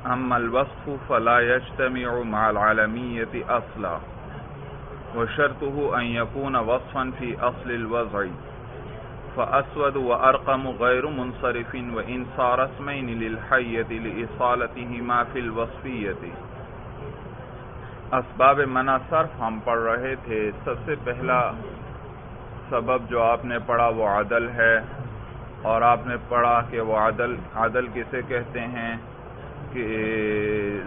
اما الوصف فلا يجتمع مع العالمیت اصلا وشرطه ان يكون وصفا في اصل الوضع فاسود وارقم غیر منصرف وان صار اسمین للحیۃ لاصالتهما في الوصفیۃ۔ اسباب منع صرف ہم پڑھ رہے تھے۔ سب سے پہلا سبب جو آپ نے پڑھا وہ عدل ہے، اور آپ نے پڑھا کہ وہ عدل کسے کہتے ہیں کہ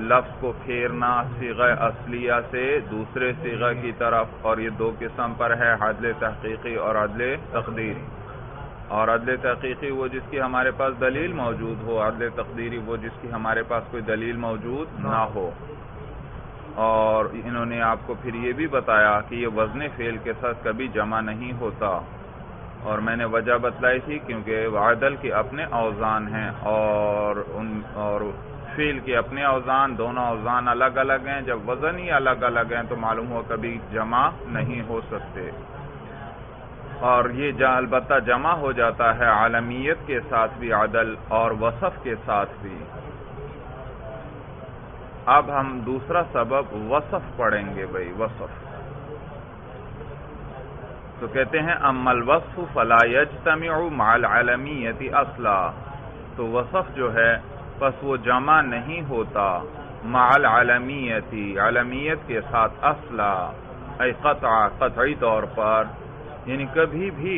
لفظ کو پھیرنا صیغہ اصلیہ سے دوسرے صیغہ کی طرف، اور یہ دو قسم پر ہے، عدل تحقیقی اور عدل تقدیری۔ اور عدل تحقیقی وہ جس کی ہمارے پاس دلیل موجود ہو، عدل تقدیری وہ جس کی ہمارے پاس کوئی دلیل موجود نہ ہو۔ اور انہوں نے آپ کو پھر یہ بھی بتایا کہ یہ وزن فعل کے ساتھ کبھی جمع نہیں ہوتا، اور میں نے وجہ بتلائی تھی کیونکہ عدل کے اپنے اوزان ہیں اور فعل کے اپنے اوزان، دونوں اوزان الگ الگ ہیں۔ جب وزن ہی الگ الگ ہیں تو معلوم ہوا کبھی جمع نہیں ہو سکتے، اور یہ البتہ جمع ہو جاتا ہے عالمیت کے ساتھ بھی عدل اور وصف کے ساتھ بھی۔ اب ہم دوسرا سبب وصف پڑھیں گے بھائی، وصف تو کہتے ہیں اما الوصف فلا یجتمع مع العالمیت اصلا، تو وصف جو ہے پس وہ جمع نہیں ہوتا مع العالمیت، عالمیت کے ساتھ، اصلا ای قطعی طور پر، یعنی کبھی بھی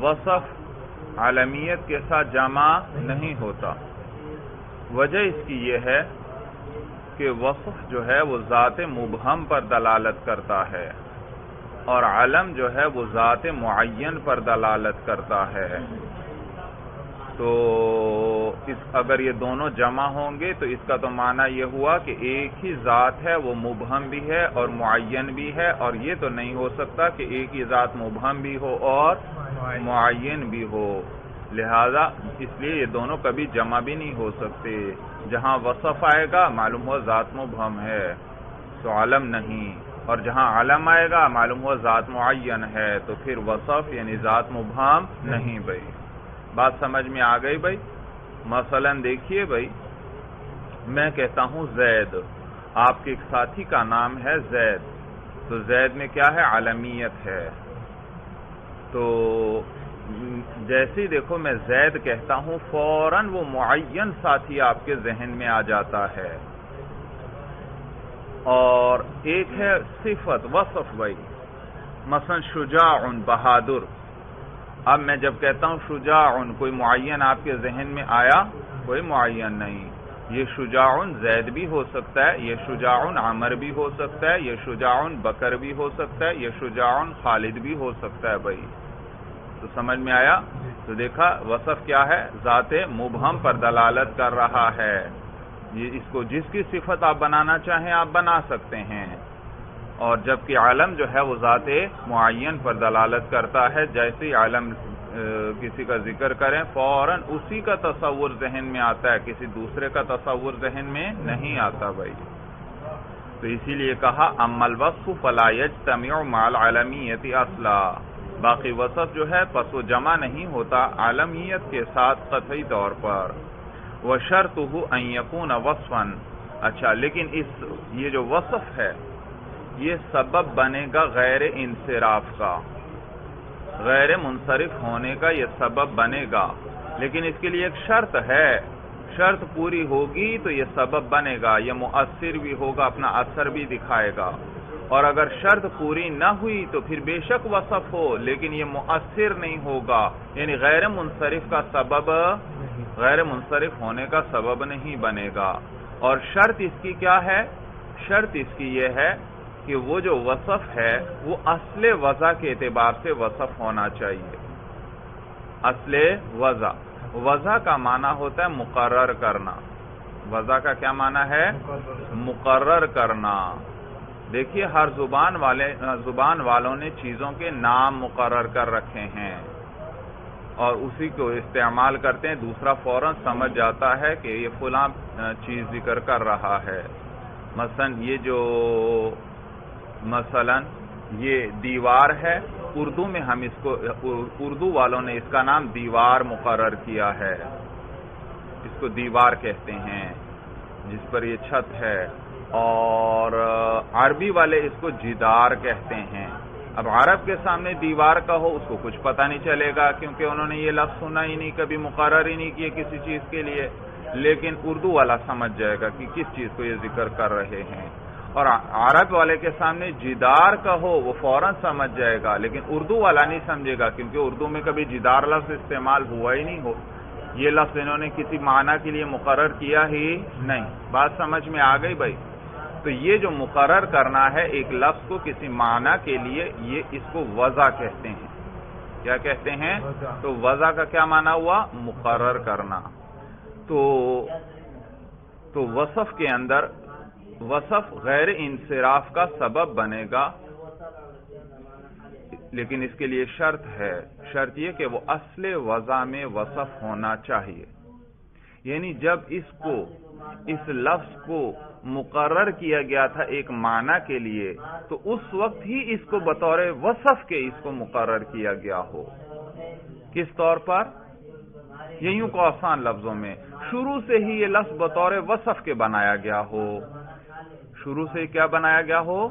وصف عالمیت کے ساتھ جمع نہیں ہوتا۔ وجہ اس کی یہ ہے کہ وصف جو ہے وہ ذات مبہم پر دلالت کرتا ہے، اور علم جو ہے وہ ذات معین پر دلالت کرتا ہے۔ تو اگر یہ دونوں جمع ہوں گے تو اس کا تو معنی یہ ہوا کہ ایک ہی ذات ہے، وہ مبہم بھی ہے اور معین بھی ہے، اور یہ تو نہیں ہو سکتا کہ ایک ہی ذات مبہم بھی ہو اور معین بھی ہو، لہذا اس لیے یہ دونوں کبھی جمع بھی نہیں ہو سکتے۔ جہاں وصف آئے گا معلوم ہوا ذات مبہم ہے تو علم نہیں، اور جہاں علم آئے گا معلوم ہوا ذات معین ہے تو پھر وصف یعنی ذات مبہم نہیں۔ بھائی بات سمجھ میں آ گئی بھائی؟ مثلا دیکھیے بھائی، میں کہتا ہوں زید، آپ کے ایک ساتھی کا نام ہے زید، تو زید میں کیا ہے؟ عالمیت ہے۔ تو جیسے ہی دیکھو میں زید کہتا ہوں فوراً وہ معین ساتھی آپ کے ذہن میں آ جاتا ہے، اور ایک ہے صفت وصف بھائی، مثلا شجاع، بہادر۔ اب میں جب کہتا ہوں شجاع، کوئی معین آپ کے ذہن میں آیا؟ کوئی معین نہیں۔ یہ شجاع زید بھی ہو سکتا ہے، یہ شجاع عمر بھی ہو سکتا ہے، یہ شجاع بکر بھی ہو سکتا ہے، یہ شجاع خالد بھی ہو سکتا ہے بھائی۔ تو سمجھ میں آیا؟ تو دیکھا وصف کیا ہے؟ ذات مبہم پر دلالت کر رہا ہے۔ یہ اس کو جس کی صفت آپ بنانا چاہیں آپ بنا سکتے ہیں، اور جبکہ عالم جو ہے وہ ذات معین پر دلالت کرتا ہے۔ جیسے عالم کسی کا ذکر کریں فوراً اسی کا تصور ذہن میں آتا ہے، کسی دوسرے کا تصور ذہن میں نہیں آتا بھائی۔ تو اسی لیے کہا اما الوصف فلا یجتمع مع العالمیت اصلا، باقی وصف جو ہے پس وہ جمع نہیں ہوتا عالمیت کے ساتھ قطعی طور پر۔ وشرطہ ان یکون وصفا، اچھا لیکن یہ جو وصف ہے یہ سبب بنے گا غیر انصراف کا، غیر منصرف ہونے کا یہ سبب بنے گا، لیکن اس کے لیے ایک شرط ہے، شرط پوری ہوگی تو یہ سبب بنے گا، یہ مؤثر بھی ہوگا، اپنا اثر بھی دکھائے گا۔ اور اگر شرط پوری نہ ہوئی تو پھر بے شک وصف ہو لیکن یہ مؤثر نہیں ہوگا، یعنی غیر منصرف کا سبب، غیر منصرف ہونے کا سبب نہیں بنے گا۔ اور شرط اس کی کیا ہے؟ شرط اس کی یہ ہے کہ وہ جو وصف ہے وہ اصل وضع کے اعتبار سے وصف ہونا چاہیے۔ اصل وضع، وضع کا معنی ہوتا ہے مقرر کرنا، وضع کا کیا معنی ہے؟ مقرر کرنا۔ دیکھیے ہر زبان والوں نے چیزوں کے نام مقرر کر رکھے ہیں اور اسی کو استعمال کرتے ہیں، دوسرا فوراً سمجھ جاتا ہے کہ یہ فلاں چیز ذکر کر رہا ہے۔ مثلا یہ دیوار ہے، اردو میں ہم اس کو، اردو والوں نے اس کا نام دیوار مقرر کیا ہے، اس کو دیوار کہتے ہیں۔ جس پر یہ چھت ہے، اور عربی والے اس کو جدار کہتے ہیں۔ اب عرب کے سامنے دیوار کا ہو، اس کو کچھ پتہ نہیں چلے گا، کیونکہ انہوں نے یہ لفظ سنا ہی نہیں، کبھی مقرر ہی نہیں کیے کسی چیز کے لیے، لیکن اردو والا سمجھ جائے گا کہ کس چیز کو یہ ذکر کر رہے ہیں۔ اور عرب والے کے سامنے جدار کا ہو، وہ فوراً سمجھ جائے گا، لیکن اردو والا نہیں سمجھے گا، کیونکہ اردو میں کبھی جدار لفظ استعمال ہوا ہی نہیں ہو، یہ لفظ انہوں نے کسی معنی کے لیے مقرر کیا ہی نہیں۔ بات سمجھ میں آ گئی بھائی؟ تو یہ جو مقرر کرنا ہے ایک لفظ کو کسی معنی کے لیے، یہ اس کو وضع کہتے ہیں۔ کیا کہتے ہیں؟ تو وضع کا کیا معنی ہوا؟ مقرر کرنا۔ تو وصف کے اندر وصف غیر انصراف کا سبب بنے گا، لیکن اس کے لیے شرط ہے، شرط یہ کہ وہ اصل وضع میں وصف ہونا چاہیے، یعنی جب اس لفظ کو مقرر کیا گیا تھا ایک معنی کے لیے، تو اس وقت ہی اس کو بطور وصف کے اس کو مقرر کیا گیا ہو۔ کس طور پر؟ یوں کو آسان لفظوں میں شروع سے ہی یہ لفظ بطور وصف کے بنایا گیا ہو۔ شروع سے کیا بنایا گیا ہو؟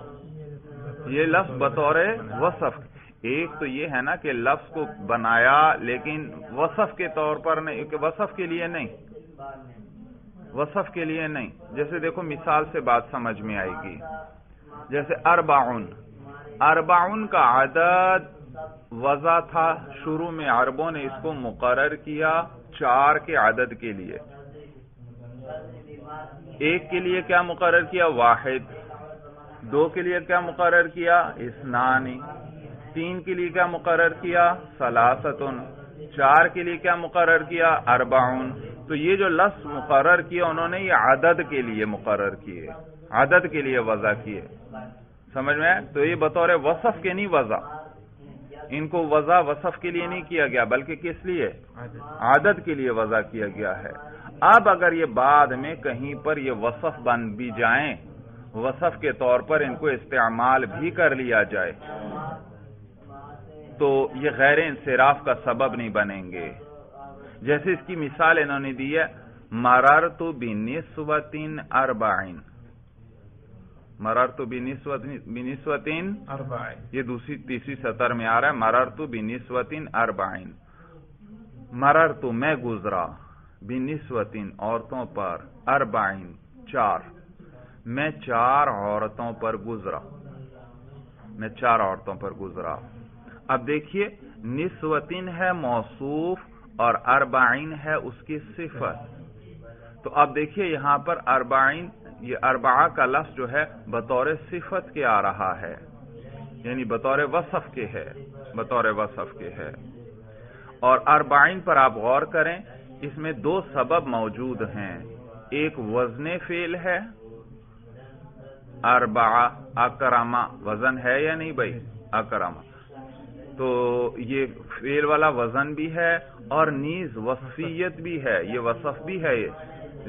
یہ لفظ بطور وصف۔ ایک تو یہ ہے نا کہ لفظ کو بنایا لیکن وصف کے طور پر نہیں، کہ وصف کے لیے نہیں، وصف کے لیے نہیں۔ جیسے دیکھو مثال سے بات سمجھ میں آئے گی، جیسے اربعون، اربعون کا عدد وضع تھا، شروع میں عربوں نے اس کو مقرر کیا 4 کے عدد کے لیے۔ ایک کے لیے کیا مقرر کیا؟ واحد۔ 2 کے لیے کیا مقرر کیا؟ اثنان۔ 3 کے لیے کیا مقرر کیا؟ ثلاثتن۔ 4 کے لیے کیا مقرر کیا؟ اربعون۔ تو یہ جو لفظ مقرر کیا انہوں نے، یہ عدد کے لیے مقرر کیے، عدد کے لیے وضع کیے، سمجھ میں؟ تو یہ بطور وصف کے نہیں وضع، ان کو وضع وصف کے لیے نہیں کیا گیا، بلکہ کس لیے؟ عدد کے لیے وضع کیا گیا ہے۔ اب اگر یہ بعد میں کہیں پر یہ وصف بن بھی جائیں، وصف کے طور پر ان کو استعمال بھی کر لیا جائے، تو یہ غیر انصراف کا سبب نہیں بنیں گے۔ جیسے اس کی مثال انہوں نے دی ہے، مررت بنسوۃ اربعین، مررت بنسوۃ اربعین، یہ تیسری سطر میں آ رہا ہے، مررت بنسوۃ اربعین، مررت میں گزرا، بنسوۃ عورتوں پر، اربعین 4، میں 4 عورتوں پر گزرا، میں 4 عورتوں پر گزرا۔ اب دیکھیے نسوتن ہے موصوف اور اربعین ہے اس کی صفت، تو اب دیکھیے یہاں پر اربعین، یہ اربعہ کا لفظ جو ہے بطور صفت کے آ رہا ہے، یعنی بطور وصف کے ہے، بطور وصف کے ہے۔ اور اربعین پر آپ غور کریں، اس میں 2 سبب موجود ہیں، ایک وزن فعل ہے، اربعہ اکرمہ وزن ہے یا نہیں بھائی؟ اکرمہ، تو یہ فعل والا وزن بھی ہے اور نیز وصفیت بھی ہے، یہ وصف بھی ہے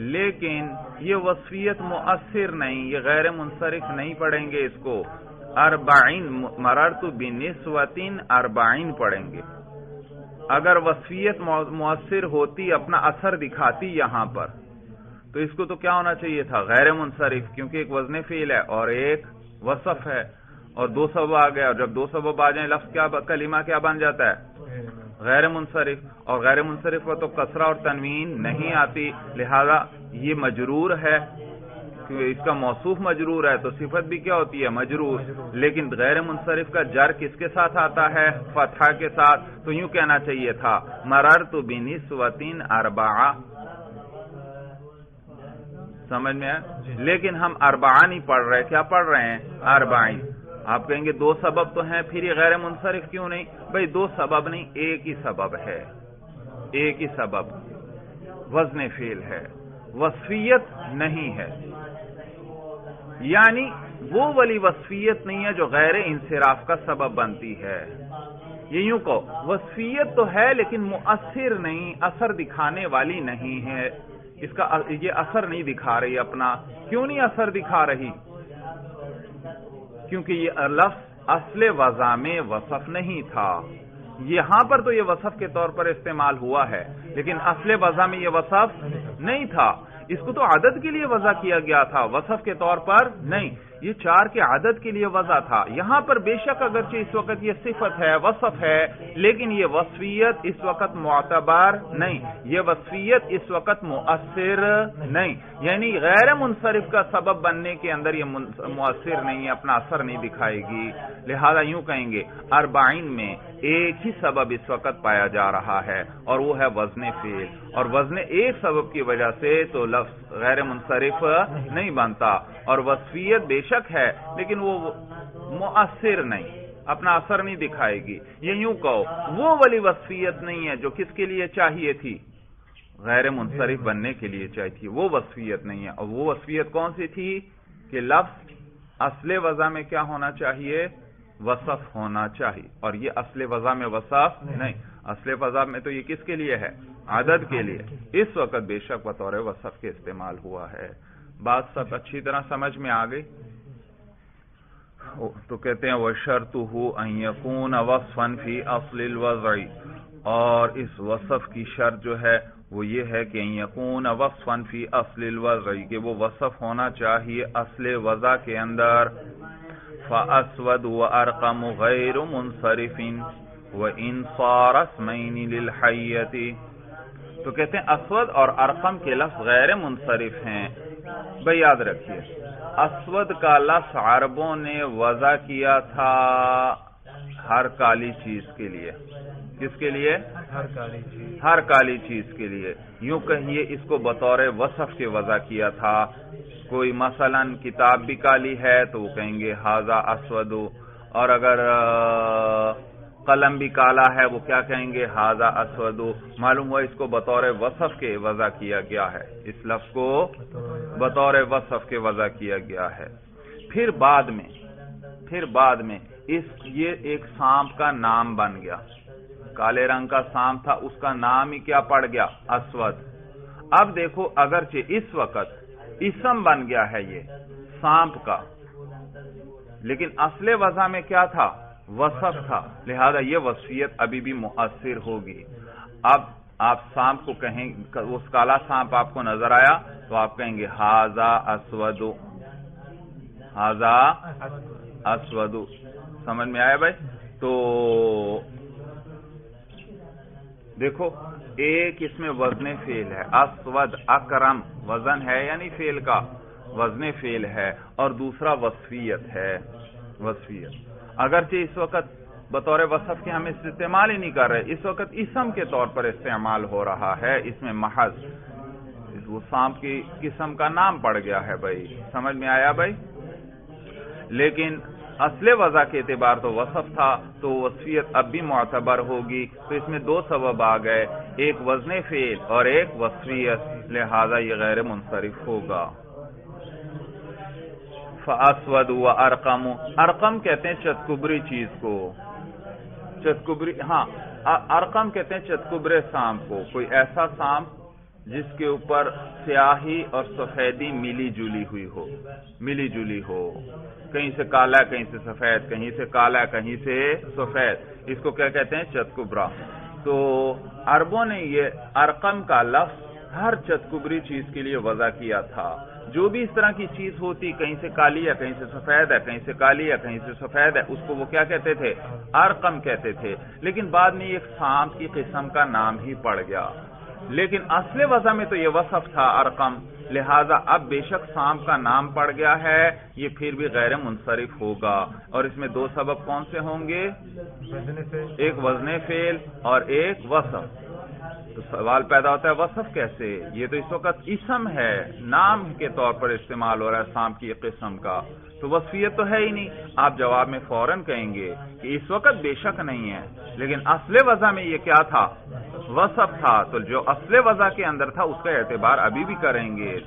لیکن یہ وصفیت مؤثر نہیں، یہ غیر منصرف نہیں پڑھیں گے اس کو، اربعین مررت بنسوۃ اربعین پڑھیں گے۔ اگر وصفیت مؤثر ہوتی، اپنا اثر دکھاتی یہاں پر، تو اس کو تو کیا ہونا چاہیے تھا؟ غیر منصرف، کیونکہ ایک وزن فعل ہے اور ایک وصف ہے، اور 2 سبب آ گیا، اور جب 2 سبب آ جائیں لفظ کیا، کلمہ کیا بن جاتا ہے؟ غیر منصرف، اور غیر منصرف پر تو کسرہ اور تنوین نہیں آتی، لہذا یہ مجرور ہے، کیونکہ اس کا موصوف مجرور ہے تو صفت بھی کیا ہوتی ہے؟ مجرور۔ لیکن غیر منصرف کا جر کس کے ساتھ آتا ہے؟ فتحہ کے ساتھ، تو یوں کہنا چاہیے تھا مررت بنسوۃ اربعہ، سمجھ میں ہے؟ لیکن ہم اربعہ نہیں پڑھ رہے، کیا پڑھ رہے ہیں؟ اربعین۔ آپ کہیں گے 2 سبب تو ہیں، پھر یہ غیر منصرف کیوں نہیں؟ بھئی 2 سبب نہیں، ایک ہی سبب ہے، ایک ہی سبب، وزن فعل ہے، وصفیت نہیں ہے، یعنی وہ والی وصفیت نہیں ہے جو غیر انصراف کا سبب بنتی ہے۔ یہ یوں کو وصفیت تو ہے لیکن مؤثر نہیں، اثر دکھانے والی نہیں ہے، اس کا یہ اثر نہیں دکھا رہی اپنا۔ کیوں نہیں اثر دکھا رہی؟ کیونکہ یہ لفظ اصل وضع میں وصف نہیں تھا، یہاں پر تو یہ وصف کے طور پر استعمال ہوا ہے لیکن اصل وضع میں یہ وصف نہیں تھا، اس کو تو عدد کے لیے وضع کیا گیا تھا، وصف کے طور پر نہیں، یہ 4 کے عدد کے لیے وضع تھا۔ یہاں پر بے شک اگرچہ اس وقت یہ صفت ہے، وصف ہے، لیکن یہ وصفیت اس وقت معتبر نہیں، یہ وصفیت اس وقت مؤثر نہیں، یعنی غیر منصرف کا سبب بننے کے اندر یہ مؤثر نہیں ہے، اپنا اثر نہیں دکھائے گی۔ لہذا یوں کہیں گے 40 میں ایک ہی سبب اس وقت پایا جا رہا ہے اور وہ ہے وزن فعل، اور وزن ایک سبب کی وجہ سے تو لفظ غیر منصرف نہیں بنتا، اور وصفیت بے شک ہے لیکن وہ مؤثر نہیں، اپنا اثر نہیں دکھائے گی۔ یہ یوں کہو وہ والی وصفیت نہیں ہے جو کس کے لیے چاہیے تھی، غیر منصرف بننے کے لیے چاہیے تھی، وہ وصفیت نہیں ہے۔ اور وہ وصفیت کون سی تھی کہ لفظ اصل وضع میں کیا ہونا چاہیے، وصف ہونا چاہیے، اور یہ اصل وضع میں وصف نہیں، اصل وضع میں تو یہ کس کے لیے ہے، عدد کے لیے، اس وقت بے شک بطور وصف کے استعمال ہوا ہے۔ بات سب اچھی طرح سمجھ میں آ گئی؟ تو کہتے ہیں وَشَرْطُهُ أَن يَكُونَ وَصْفًا فِي أَصْلِ الْوَضْعِ، اور اس وصف کی شرط جو ہے وہ یہ ہے کہ أَن يَكُونَ وَصْفًا فِي أَصْلِ الْوَضْعِ، کہ وہ وصف ہونا چاہیے اصل وضع کے اندر۔ فَأَسْوَدُ وَأَرْقَمُ غَيْرُ مُنصَرِفٍ وَإِنْ صَارَ اسْمَيْنِ لِلْحَيَّةِ، تو کہتے ہیں اسود اور ارقم کے لفظ غیر منصرف ہیں۔ بھئی یاد رکھیے اسود کا لفظ عربوں نے وضع کیا تھا ہر کالی چیز کے لیے، کس کے لیے، ہر کالی چیز کے لیے، یوں کہیے اس کو بطور وصف کے وضع کیا تھا۔ کوئی مثلا کتاب بھی کالی ہے تو وہ کہیں گے ھذا اسود، اور اگر قلم بھی کالا ہے وہ کیا کہیں گے ھذا اسود۔ معلوم ہوا اس کو بطور وصف کے وضع کیا گیا ہے، اس لفظ کو بطور وصف کے وضع کیا گیا ہے۔ پھر بعد میں یہ ایک سانپ کا نام بن گیا، کالے رنگ کا سانپ تھا، اس کا نام ہی کیا پڑ گیا، اسود۔ اب دیکھو اگرچہ اس وقت اسم بن گیا ہے یہ سانپ کا، لیکن اصل وضع میں کیا تھا، وصف تھا، لہذا یہ وصفیت ابھی بھی مؤثر ہوگی۔ اب آپ سانپ کو کہیں، اس کالا سانپ آپ کو نظر آیا تو آپ کہیں گے ھذا اسود، ھذا اسود، سمجھ میں آیا بھائی؟ تو دیکھو ایک اس میں وزن فعل ہے، اسود اکرم وزن ہے یعنی فعل کا وزن فعل ہے، اور دوسرا وصفیت ہے، وصفیت اگرچہ اس وقت بطور وصف کے ہم اس استعمال ہی نہیں کر رہے، اس وقت اسم کے طور پر استعمال ہو رہا ہے، اس میں محض وہ سانپ کی قسم کا نام پڑ گیا ہے بھائی، سمجھ میں آیا بھائی؟ لیکن اصل وضع کے اعتبار تو وصف تھا، تو وصفیت اب بھی معتبر ہوگی۔ تو اس میں دو سبب آ گئے، ایک وزن فعل اور ایک وصفیت، لہذا یہ غیر منصرف ہوگا۔ فَأَسْوَدُ وَأَرْقَمُ، ارقم کہتے ہیں چتکبری چیز کو، چتکبری، ہاں ارقم کہتے ہیں چتکبرے سانپ کو، کوئی ایسا سانپ جس کے اوپر سیاہی اور سفیدی ملی جلی ہو، کہیں سے کالا کہیں سے سفید، کہیں سے کالا کہیں سے سفید، اس کو کیا کہتے ہیں، چتکبرا۔ تو عربوں نے یہ ارقم کا لفظ ہر چتکبری چیز کے لیے وضع کیا تھا، جو بھی اس طرح کی چیز ہوتی، کہیں سے کالی ہے کہیں سے سفید ہے، کہیں سے کالی ہے کہیں سے سفید ہے، اس کو وہ کیا کہتے تھے، ارقم کہتے تھے۔ لیکن بعد میں ایک سانپ کی قسم کا نام ہی پڑ گیا، لیکن اصل وضع میں تو یہ وصف تھا ارقم، لہذا اب بے شک سانپ کا نام پڑ گیا ہے، یہ پھر بھی غیر منصرف ہوگا۔ اور اس میں دو سبب کون سے ہوں گے، ایک وزن فعل اور ایک وصف۔ تو سوال پیدا ہوتا ہے وصف کیسے، یہ تو اس وقت اسم ہے، نام کے طور پر استعمال ہو رہا ہے سانپ کی قسم کا، تو وصفیت تو ہے ہی نہیں۔ آپ جواب میں فوراً کہیں گے کہ اس وقت بے شک نہیں ہے، لیکن اصل وضع میں یہ کیا تھا، وصف تھا، تو جو اصل وضع کے اندر تھا اس کا اعتبار ابھی بھی کریں گے۔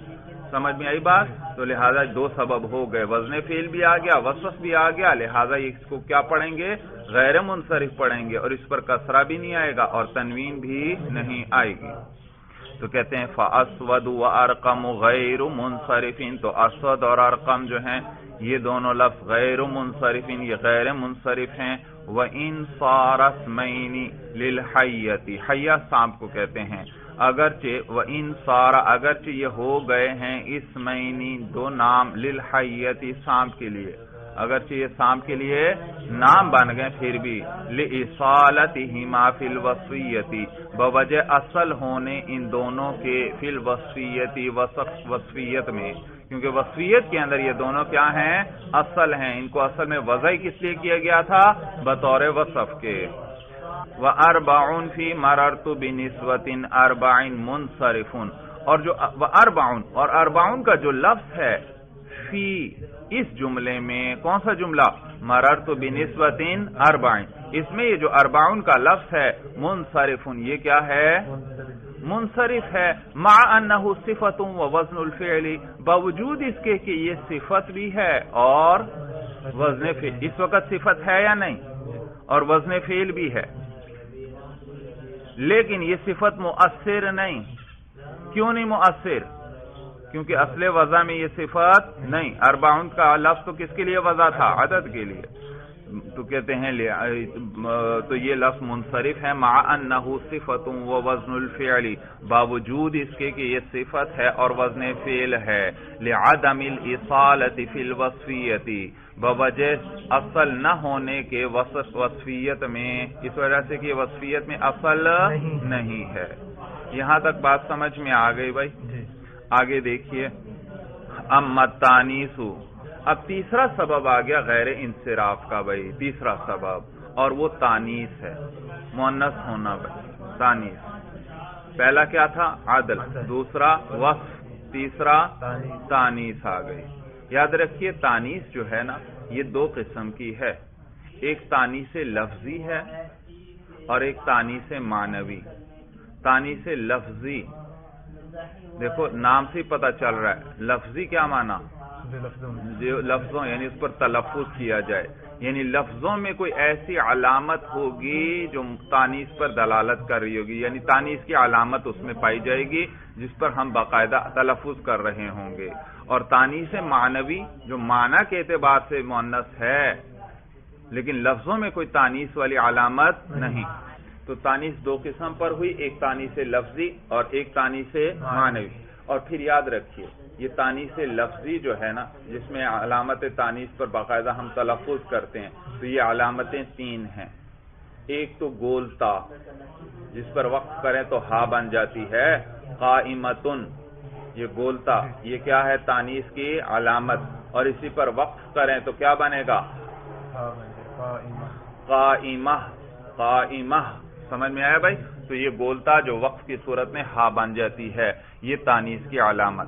سمجھ میں آئی بات؟ تو لہذا دو سبب ہو گئے، وزن فعل بھی آ گیا، وصف بھی آ گیا، لہذا اس کو کیا پڑھیں گے، غیر منصرف پڑھیں گے، اور اس پر کسرہ بھی نہیں آئے گا اور تنوین بھی نہیں آئے گی۔ تو کہتے ہیں فَأَسْوَدُ وَأَرْقَمُ غَيْرُ مُنصَرِفٍ، تو اسود اور ارقم جو ہیں یہ دونوں لفظ غیر منصرف، یہ غیر منصرف ہیں۔ وَإِن صَارَ اسْمَيْنِ لِلْحَيَّةِ، حیہ سانپ کو کہتے ہیں، اگرچہ وَإِن صَارَ اگرچہ یہ ہو گئے ہیں اسمینی دو نام للحیتی سانپ کے لیے، اگرچہ یہ سانپ کے لیے نام بن گئے پھر بھی لِإِصَالَتِهِمَا فِي الْوَصْفِيَّةِ بوجہ اصل ہونے ان دونوں کے فی الوصفیت وصفیت میں، کیونکہ وصفیت کے اندر یہ دونوں کیا ہیں؟ اصل ہیں. ان کو اصل میں وضع کس لیے کیا گیا تھا؟ بطور وصف کے. وَأَرْبَعٌ فِي مَرَرْتُ بِنِسْوَةٍ أَرْبَعٍ مُنْصَرِفٌ، اور جو وَأَرْبَعٌ اور أربعون کا جو لفظ ہے فی اس جملے میں، کون سا جملہ؟ مررت بنسبۃ اربعین، اس میں یہ جو اربعون کا لفظ ہے منصرف، یہ کیا ہے؟ منصرف ہے. مع انہ صفت و وزن الفعل، باوجود اس کے کہ یہ صفت بھی ہے اور وزن فعل. اس وقت صفت ہے یا نہیں؟ اور وزن فعل بھی ہے، لیکن یہ صفت مؤثر نہیں. کیوں نہیں مؤثر؟ کیونکہ اصل وضع میں یہ صفت نہیں. اربعون کا لفظ تو کس کے لیے وضع تھا؟ عدد کے لیے. تو کہتے ہیں تو یہ لفظ منصرف ہے مع انہ صفت و وزن الفعل، باوجود اس کے کہ یہ صفت ہے اور وزن فعل ہے. لعدم الاصالۃ فی الوصفیۃ، بوجہ اصل نہ ہونے کے وصفیت میں، اس وجہ سے کہ وصفیت میں اصل نہیں ہے. یہاں تک بات سمجھ میں آ گئی بھائی؟ آگے دیکھیے. اما التانیث، اب تیسرا سبب آ گیا غیر انصراف کا بھائی، تیسرا سبب، اور وہ تانیث ہے، مؤنث ہونا بھائی. تانیث پہلا کیا تھا؟ عدل، دوسرا وصف، تیسرا تانیث آ گئی. یاد رکھیے تانیث جو ہے نا یہ دو قسم کی ہے، ایک تانیث لفظی ہے اور ایک تانیث معنوی. تانیث لفظی دیکھو نام سے پتہ چل رہا ہے، لفظی کیا معنی؟ جو لفظوں یعنی اس پر تلفظ کیا جائے، یعنی لفظوں میں کوئی ایسی علامت ہوگی جو تانیث پر دلالت کر رہی ہوگی، یعنی تانیث کی علامت اس میں پائی جائے گی جس پر ہم باقاعدہ تلفظ کر رہے ہوں گے. اور تانیث معنوی جو معنی کے اعتبار سے مؤنث ہے لیکن لفظوں میں کوئی تانیث والی علامت نہیں. تو تانیث دو قسم پر ہوئی، ایک تانیث لفظی اور ایک تانیث معنوی. اور پھر یاد رکھیے یہ تانیث لفظی جو ہے نا جس میں علامت تانیث پر باقاعدہ ہم تلفظ کرتے ہیں، تو یہ علامتیں تین ہیں. ایک تو گولتا، جس پر وقف کریں تو ہا بن جاتی ہے. قائمتن، یہ گولتا یہ کیا ہے؟ تانیث کی علامت. اور اسی پر وقف کریں تو کیا بنے گا؟ قائمہ. قائمہ سمجھ میں آیا بھائی؟ تو یہ گولتا جو وقف کی صورت میں ہا بن جاتی ہے، یہ تانیث کی علامت.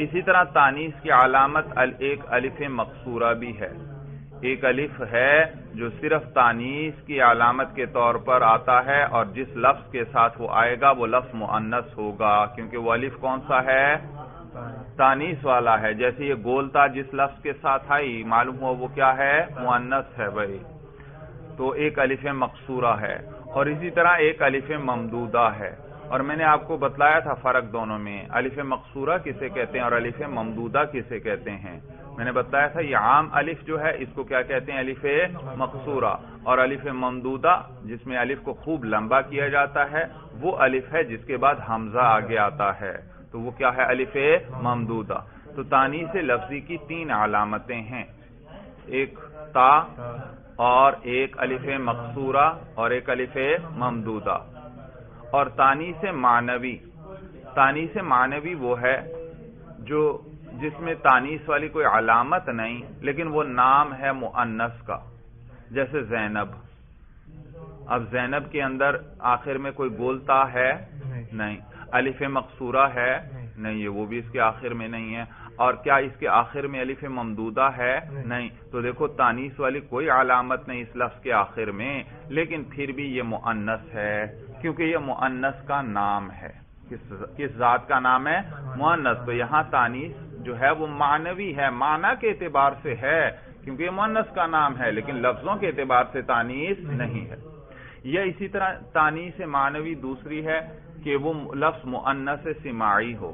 اسی طرح تانیث کی علامت ایک الف مقصورہ بھی ہے. ایک الف ہے جو صرف تانیث کی علامت کے طور پر آتا ہے، اور جس لفظ کے ساتھ وہ آئے گا وہ لفظ مؤنث ہوگا، کیونکہ وہ الف کون سا ہے؟ تانیث والا ہے. جیسے یہ گولتا جس لفظ کے ساتھ آئی معلوم ہوا وہ کیا ہے؟ مؤنث ہے بھائی. تو ایک الف مقصورہ ہے، اور اسی طرح ایک الف ممدودہ ہے. اور میں نے آپ کو بتلایا تھا فرق دونوں میں، الف مقصورہ کسے کہتے ہیں اور الف ممدودہ کسے کہتے ہیں. میں نے بتایا تھا یہ عام الف جو ہے اس کو کیا کہتے ہیں؟ الف مقصورہ. اور الف ممدودہ جس میں الف کو خوب لمبا کیا جاتا ہے وہ الف ہے جس کے بعد حمزہ آگے آتا ہے، تو وہ کیا ہے؟ الف ممدودہ. تو تانیث لفظی کی تین علامتیں ہیں، ایک تا اور ایک الف مقصورہ اور ایک الف ممدودہ. اور تانیث معنوی، تانیث معنوی وہ ہے جو جس میں تانیث والی کوئی علامت نہیں لیکن وہ نام ہے مؤنث کا، جیسے زینب. اب زینب کے اندر آخر میں کوئی گولتا ہے؟ نہیں. الف مقصورہ ہے؟ نہیں، وہ بھی اس کے آخر میں نہیں ہے. اور کیا اس کے آخر میں الف ممدودہ ہے؟ نہیں. تو دیکھو تانیث والی کوئی علامت نہیں اس لفظ کے آخر میں، لیکن پھر بھی یہ مؤنث ہے کیونکہ یہ مؤنث کا نام ہے. کس ذات کا نام ہے؟ مؤنث. تو یہاں تانیث جو ہے وہ معنوی ہے، معنی کے اعتبار سے ہے کیونکہ یہ مؤنث کا نام ہے، لیکن لفظوں کے اعتبار سے تانیث نہیں ہے. یا اسی طرح تانیث معنوی دوسری ہے کہ وہ لفظ مؤنث سماعی ہو.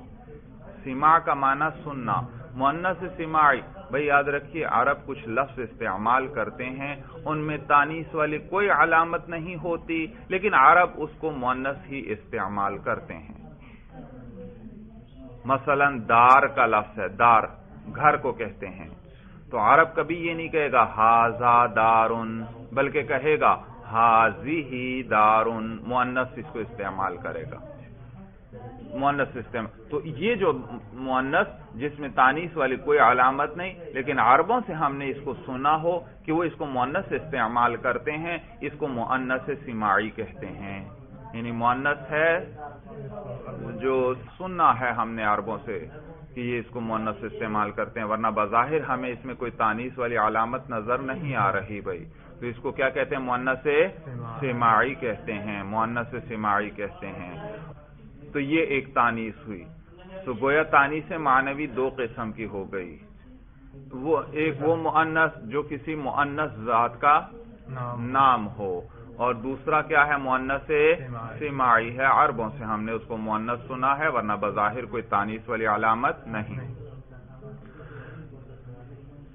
سماع کا معنی سننا، مؤنث سماعی. بھئی یاد رکھیے عرب کچھ لفظ استعمال کرتے ہیں ان میں تانیث والی کوئی علامت نہیں ہوتی لیکن عرب اس کو مؤنث ہی استعمال کرتے ہیں. مثلا دار کا لفظ ہے، دار گھر کو کہتے ہیں، تو عرب کبھی یہ نہیں کہے گا ہاذا دارن، بلکہ کہے گا ہاذی دارن، مؤنث اس کو استعمال کرے گا، مؤنث استعمال۔ تو یہ جو مؤنث جس میں تانیث والی کوئی علامت نہیں، لیکن عربوں سے ہم نے اس کو سنا ہو کہ وہ اس کو مؤنث استعمال کرتے ہیں، اس کو مؤنث سماعی کہتے ہیں، یعنی مؤنث ہے جو سننا ہے ہم نے عربوں سے کہ یہ اس کو مؤنث استعمال کرتے ہیں، ورنہ بظاہر ہمیں اس میں کوئی تانیث والی علامت نظر نہیں آ رہی بھائی، تو اس کو کیا کہتے ہیں؟ مؤنث سماعی کہتے ہیں، مؤنث سماعی کہتے ہیں۔ تو یہ ایک تانیث ہوئی، تو گویا تانیث معنوی دو قسم کی ہو گئی، وہ ایک وہ مؤنث جو کسی مؤنث ذات کا نام ہو، اور دوسرا کیا ہے؟ مؤنث سماعی ہے، عربوں سے ہم نے اس کو مؤنث سنا ہے، ورنہ بظاہر کوئی تانیث والی علامت نہیں۔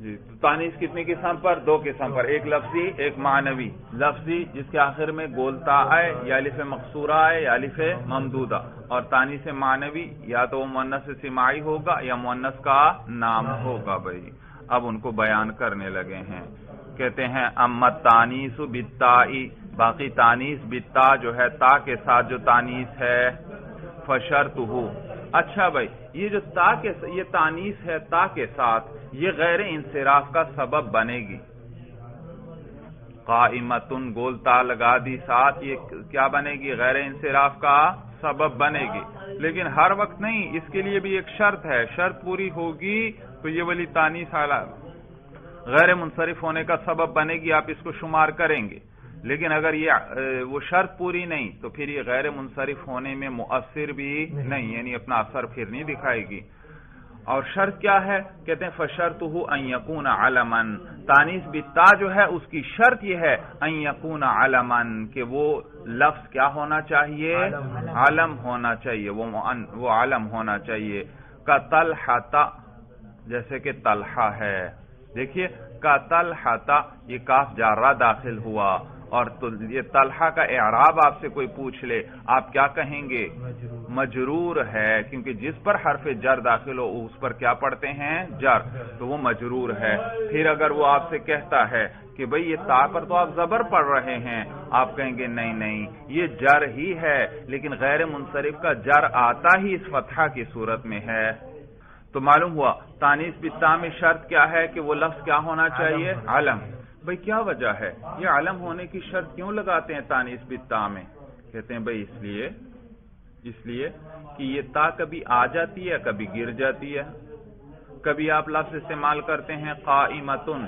جی، تو تانیث کتنی قسم پر؟ دو قسم پر، ایک لفظی ایک معنوی۔ لفظی جس کے آخر میں گولتا آئے یا الف مقصورہ آئے یا الف ممدودہ، اور تانیث معنوی یا تو وہ مؤنث سماعی ہوگا یا مؤنث کا نام ہوگا بھائی۔ اب ان کو بیان کرنے لگے ہیں، کہتے ہیں اما تانیث بالتاء، باقی تانیث بالتاء جو ہے تا کے ساتھ جو تانیث ہے، فشرطہ، اچھا بھائی یہ جو یہ تانیث ہے تا کے ساتھ، یہ غیر انصراف کا سبب بنے گی۔ قائمتن گول تا لگا دی ساتھ، یہ کیا بنے گی؟ غیر انصراف کا سبب بنے گی، لیکن ہر وقت نہیں، اس کے لیے بھی ایک شرط ہے، شرط پوری ہوگی تو یہ والی تانیث غیر منصرف ہونے کا سبب بنے گی، آپ اس کو شمار کریں گے، لیکن اگر یہ وہ شرط پوری نہیں تو پھر یہ غیر منصرف ہونے میں مؤثر بھی نہیں، یعنی اپنا اثر پھر نہیں دکھائے گی۔ اور شرط کیا ہے؟ کہتے ہیں فشرطہ ان یکون علما، تانیث بالتاء جو ہے اس کی شرط یہ ہے ان یکون علما، کہ وہ لفظ کیا ہونا چاہیے؟ علم ہونا چاہیے، وہ علم ہونا چاہیے۔ کا طلحہ، جیسے کہ طلحہ ہے، دیکھیے کا طلحہ، یہ کاف جارہ داخل ہوا، اور یہ طلحہ کا اعراب آپ سے کوئی پوچھ لے، آپ کیا کہیں گے؟ مجرور ہے، کیونکہ جس پر حرف جر داخل ہو اس پر کیا پڑھتے ہیں؟ جر، تو وہ مجرور ہے۔ پھر اگر وہ آپ سے کہتا ہے کہ بھئی یہ تا پر تو آپ زبر پڑھ رہے ہیں، آپ کہیں گے نہیں نہیں یہ جر ہی ہے، لیکن غیر منصرف کا جر آتا ہی اس فتحہ کی صورت میں ہے۔ تو معلوم ہوا تانیث بالتاء میں شرط کیا ہے کہ وہ لفظ کیا ہونا چاہیے؟ علم۔ بھئی کیا وجہ ہے؟ یہ علم ہونے کی شرط کیوں لگاتے ہیں تانیث بالتاء میں؟ کہتے ہیں بھئی اس لیے کہ یہ تا کبھی آ جاتی ہے کبھی گر جاتی ہے، کبھی آپ لفظ استعمال کرتے ہیں قائمتن،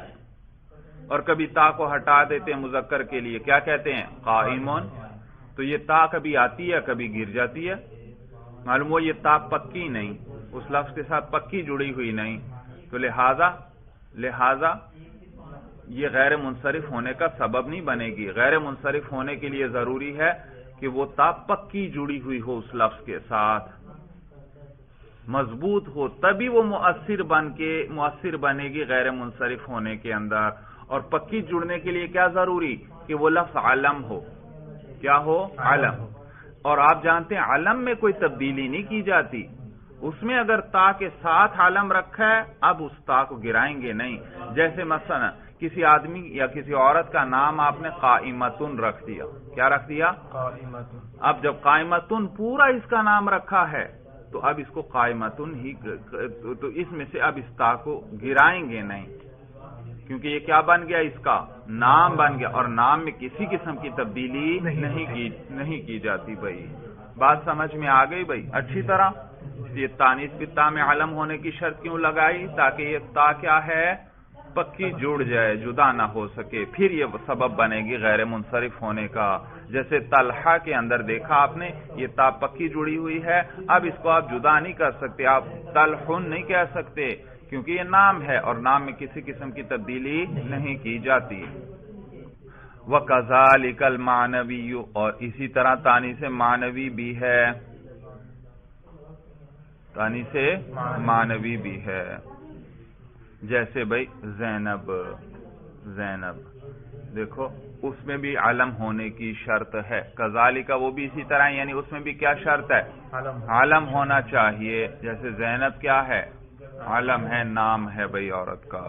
اور کبھی تا کو ہٹا دیتے ہیں مذکر کے لیے، کیا کہتے ہیں؟ قائمون، تو یہ تا کبھی آتی ہے کبھی گر جاتی ہے، معلوم ہو یہ تا پکی نہیں، اس لفظ کے ساتھ پکی جڑی ہوئی نہیں، تو لہذا یہ غیر منصرف ہونے کا سبب نہیں بنے گی۔ غیر منصرف ہونے کے لیے ضروری ہے کہ وہ تا پکی جڑی ہوئی ہو اس لفظ کے ساتھ، مضبوط ہو، تبھی وہ مؤثر بنے گی غیر منصرف ہونے کے اندر۔ اور پکی جڑنے کے لیے کیا ضروری؟ کہ وہ لفظ علم ہو، کیا ہو؟ علم۔ اور آپ جانتے ہیں علم میں کوئی تبدیلی نہیں کی جاتی، اس میں اگر تا کے ساتھ علم رکھا ہے اب اس تا کو گرائیں گے نہیں۔ جیسے مثلا کسی آدمی یا کسی عورت کا نام آپ نے قائمتن رکھ دیا، کیا رکھ دیا؟ قائمتن۔ اب جب قائمتن پورا اس کا نام رکھا ہے تو اب اس کو قائمتن ہی، تو اس میں سے اب اس تا کو گرائیں گے نہیں، کیونکہ یہ کیا بن گیا؟ اس کا نام بن گیا، اور نام میں کسی قسم کی تبدیلی نہیں کی جاتی بھائی۔ بات سمجھ میں آ گئی بھائی اچھی طرح؟ یہ تانیث بالتاء میں علم ہونے کی شرط کیوں لگائی؟ تاکہ یہ تا کیا ہے؟ پکی جڑ جائے، جدا نہ ہو سکے، پھر یہ سبب بنے گی غیر منصرف ہونے کا۔ جیسے طلحہ کے اندر دیکھا آپ نے، یہ تا پکی جڑی ہوئی ہے، اب اس کو آپ جدا نہیں کر سکتے، آپ طلحن نہیں کہہ سکتے، کیونکہ یہ نام ہے اور نام میں کسی قسم کی تبدیلی نہیں کی جاتی۔ وَكَذَلِكَ الْمَعْنَوِيُّ، اور اسی طرح تانیث معنوی بھی ہے، تانیث معنوی بھی ہے، جیسے بھائی زینب، زینب، دیکھو اس میں بھی علم ہونے کی شرط ہے، کذالک وہ بھی اسی طرح، یعنی اس میں بھی کیا شرط ہے؟ علم ہونا چاہیے. جیسے زینب کیا ہے؟ علم ہے، نام ہے بھئی عورت کا.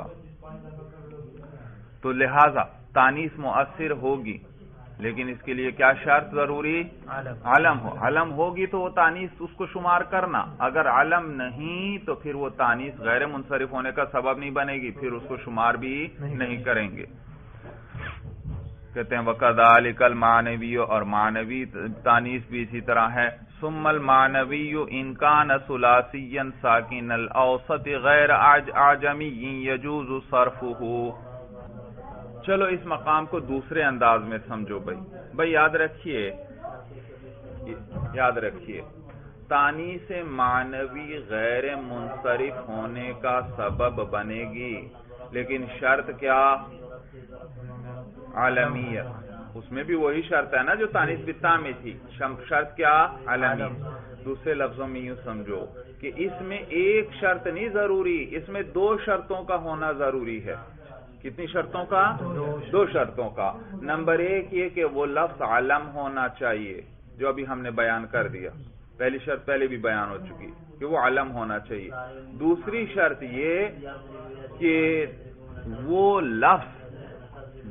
تو لہذا تانیث مؤثر ہوگی، لیکن اس کے لیے کیا شرط ضروری؟ علم ہو. علم ہوگی تو وہ تانیث اس کو شمار کرنا، اگر علم نہیں تو پھر وہ تانیث غیر منصرف ہونے کا سبب نہیں بنے گی، پھر اس کو شمار بھی نہیں کریں گے. کہتے ہیں وَكَذَلِكَ الْمَعْنَوِيُّ، اور معنوی تانیث بھی اسی طرح ہے. ثُمَّ الْمَعْنَوِيُّ إِنْ كَانَ ثُلَاثِيًّا سَاكِنَ الْأَوْسَطِ غَيْرَ أَعْجَمِيٍّ يَجُوزُ صَرْفُهُ. چلو اس مقام کو دوسرے انداز میں سمجھو بھئی یاد رکھیے تانیث معنوی غیر منصرف ہونے کا سبب بنے گی، لیکن شرط کیا؟ علمیت. اس میں بھی وہی شرط ہے نا جو تانیث بتا میں تھی، شرط کیا؟ علمیت. دوسرے لفظوں میں یوں سمجھو کہ اس میں ایک شرط نہیں ضروری، اس میں دو شرطوں کا ہونا ضروری ہے. کتنی شرطوں کا؟ دو شرطوں کا. نمبر ایک یہ کہ وہ لفظ علم ہونا چاہیے، جو ابھی ہم نے بیان کر دیا. پہلی شرط پہلے بھی بیان ہو چکی کہ وہ علم ہونا چاہیے. دوسری شرط یہ کہ وہ لفظ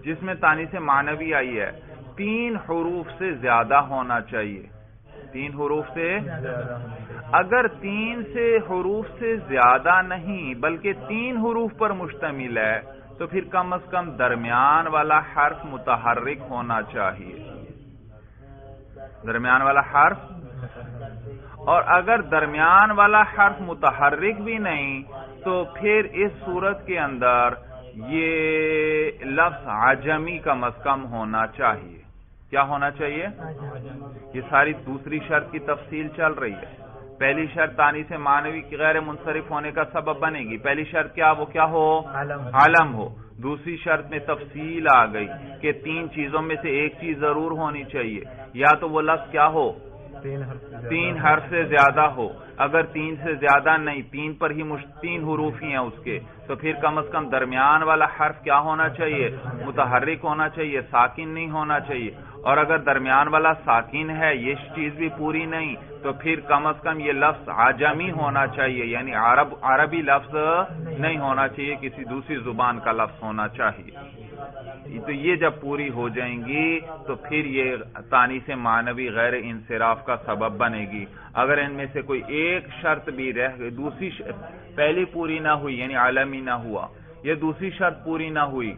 جس میں تانیث معنوی آئی ہے 3 حروف سے زیادہ ہونا چاہیے. 3 حروف سے، اگر 3 حروف سے زیادہ نہیں بلکہ 3 حروف پر مشتمل ہے تو پھر کم از کم درمیان والا حرف متحرک ہونا چاہیے. درمیان والا حرف، اور اگر درمیان والا حرف متحرک بھی نہیں تو پھر اس صورت کے اندر یہ لفظ عجمی کم از کم ہونا چاہیے. کیا ہونا چاہیے؟ یہ ساری دوسری شرط کی تفصیل چل رہی ہے. پہلی شرط تانیث معنوی کی غیر منصرف ہونے کا سبب بنے گی. پہلی شرط کیا؟ وہ کیا ہو؟ علم ہو. دوسری شرط میں تفصیل آ گئی کہ 3 چیزوں میں سے ایک چیز ضرور ہونی چاہیے، یا تو وہ لفظ کیا ہو؟ 3 حرف سے زیادہ ہو. اگر 3 سے زیادہ نہیں، 3 پر ہی 3 حروف ہی ہیں اس کے، تو پھر کم از کم درمیان والا حرف کیا ہونا چاہیے؟ متحرک ہونا چاہیے، ساکن نہیں ہونا چاہیے. اور اگر درمیان والا ساکن ہے، یہ چیز بھی پوری نہیں، تو پھر کم از کم یہ لفظ عجمی ہونا چاہیے، یعنی عربی لفظ نہیں ہونا چاہیے، کسی دوسری زبان کا لفظ ہونا چاہیے. تو یہ جب پوری ہو جائیں گی تو پھر یہ تانیث معنوی غیر انصراف کا سبب بنے گی. اگر ان میں سے کوئی ایک شرط بھی رہ گئی، دوسری پہلی پوری نہ ہوئی یعنی علمی نہ ہوا، یہ دوسری شرط پوری نہ ہوئی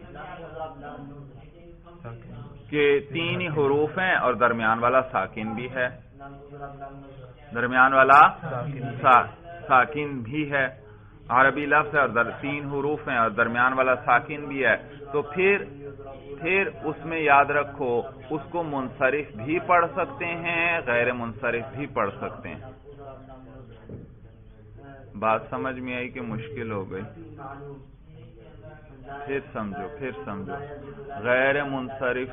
کہ 3 ہی حروف ہیں اور درمیان والا ساکن بھی ہے، درمیان والا ساکن بھی ہے، عربی لفظ ہے اور 3 حروف ہیں اور درمیان والا ساکن بھی ہے، تو پھر اس میں یاد رکھو اس کو منصرف بھی پڑھ سکتے ہیں، غیر منصرف بھی پڑھ سکتے ہیں. بات سمجھ میں آئی کہ مشکل ہو گئی؟ پھر سمجھو غیر منصرف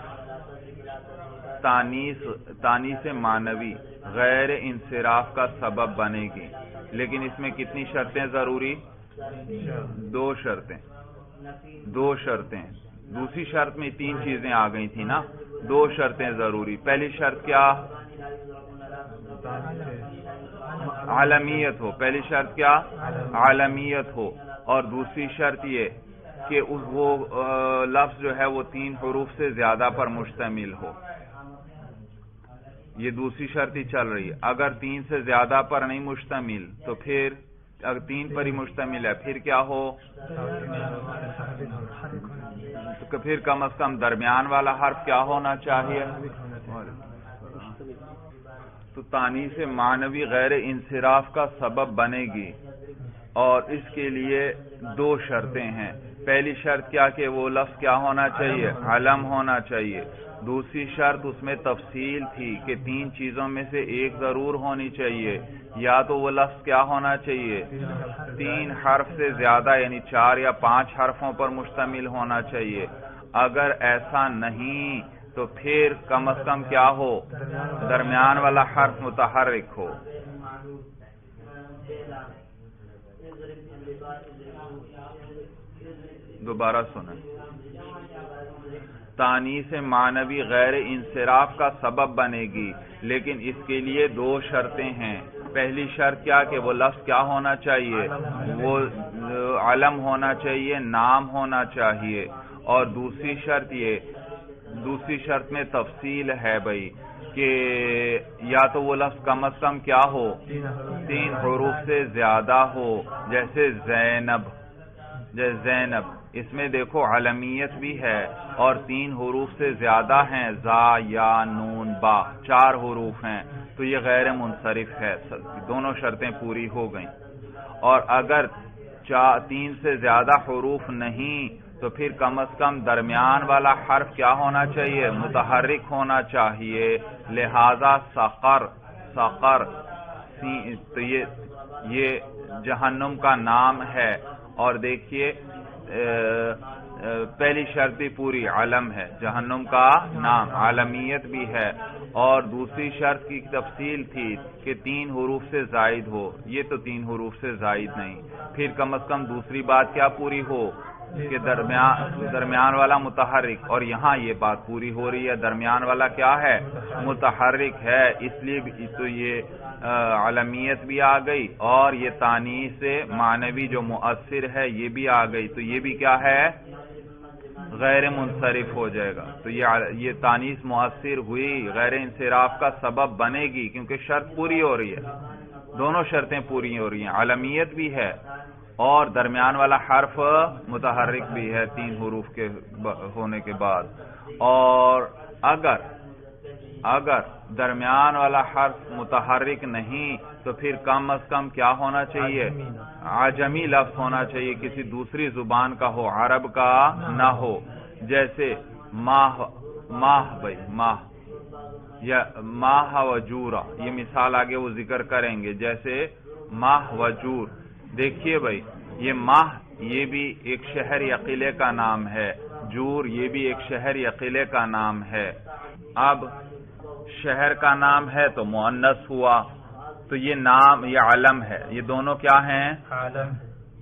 تانیث معنوی غیر انصراف کا سبب بنے گی، لیکن اس میں کتنی شرطیں ضروری؟ 2 شرطیں. دوسری شرط میں 3 چیزیں آ گئی تھی نا، 2 شرطیں ضروری. پہلی شرط کیا؟ عالمیت ہو. پہلی شرط کیا؟ عالمیت ہو. اور دوسری شرط یہ کہ وہ لفظ جو ہے وہ 3 حروف سے زیادہ پر مشتمل ہو. یہ دوسری شرط ہی چل رہی ہے. اگر 3 سے زیادہ پر نہیں مشتمل تو پھر اگر 3 پر ہی مشتمل ہے پھر کیا ہو؟ تو پھر کم از کم درمیان والا حرف کیا ہونا چاہیے؟ تو تانیث معنوی غیر انصراف کا سبب بنے گی، اور اس کے لیے 2 شرطیں ہیں. پہلی شرط کیا کہ وہ لفظ کیا ہونا چاہیے؟ علم ہونا چاہیے. دوسری شرط اس میں تفصیل تھی کہ 3 چیزوں میں سے ایک ضرور ہونی چاہیے، یا تو وہ لفظ کیا ہونا چاہیے؟ 3 حرف سے زیادہ یعنی 4 یا 5 حرفوں پر مشتمل ہونا چاہیے. اگر ایسا نہیں تو پھر کم از کم کیا ہو؟ درمیان والا حرف متحرک ہو. دوبارہ سنیں، تانیث معنوی غیر انصراف کا سبب بنے گی، لیکن اس کے لیے دو شرطیں ہیں۔ پہلی شرط کیا کہ وہ لفظ کیا ہونا چاہیے، وہ علم ہونا چاہیے، نام ہونا چاہیے، اور دوسری شرط میں تفصیل ہے بھائی کہ یا تو وہ لفظ کم از کم کیا ہو، 3 حروف سے زیادہ ہو، جیسے زینب، اس میں دیکھو علمیت بھی ہے اور 3 حروف سے زیادہ ہیں، زا، یا، نون، با، 4 حروف ہیں، تو یہ غیر منصرف ہے، دونوں شرطیں پوری ہو گئیں۔ اور اگر 3 سے زیادہ حروف نہیں تو پھر کم از کم درمیان والا حرف کیا ہونا چاہیے، متحرک ہونا چاہیے، لہذا سقر، تو یہ جہنم کا نام ہے۔ اور دیکھیے پہلی شرط بھی پوری، علم ہے، جہنم کا نام، عالمیت بھی ہے، اور دوسری شرط کی تفصیل تھی کہ 3 حروف سے زائد ہو، یہ تو 3 حروف سے زائد نہیں، پھر کم از کم دوسری بات کیا پوری ہو کہ درمیان والا متحرک، اور یہاں یہ بات پوری ہو رہی ہے، درمیان والا کیا ہے، متحرک ہے، اس لیے تو یہ علمیت بھی آ گئی، اور یہ تانیث معنوی جو مؤثر ہے یہ بھی آ گئی، تو یہ بھی کیا ہے، غیر منصرف ہو جائے گا۔ تو یہ تانیث مؤثر ہوئی، غیر انصراف کا سبب بنے گی، کیونکہ شرط پوری ہو رہی ہے، دونوں شرطیں پوری ہو رہی ہیں، علمیت بھی ہے اور درمیان والا حرف متحرک بھی ہے 3 حروف کے ہونے کے بعد۔ اور اگر درمیان والا حرف متحرک نہیں تو پھر کم از کم کیا ہونا چاہیے، عجمی لفظ ہونا چاہیے، کسی دوسری زبان کا ہو، عرب کا نہ ہو، جیسے ماہ، بھائی ماہ، یا ماہ وجورا، یہ مثال آگے وہ ذکر کریں گے، جیسے ماہ وجور۔ دیکھیے بھائی یہ ماہ یہ بھی ایک شہر یا قلعے کا نام ہے، جور یہ بھی ایک شہر یا قلعے کا نام ہے۔ اب شہر کا نام ہے تو مؤنث ہوا، تو یہ نام، یہ علم ہے، یہ دونوں کیا ہیں، علم۔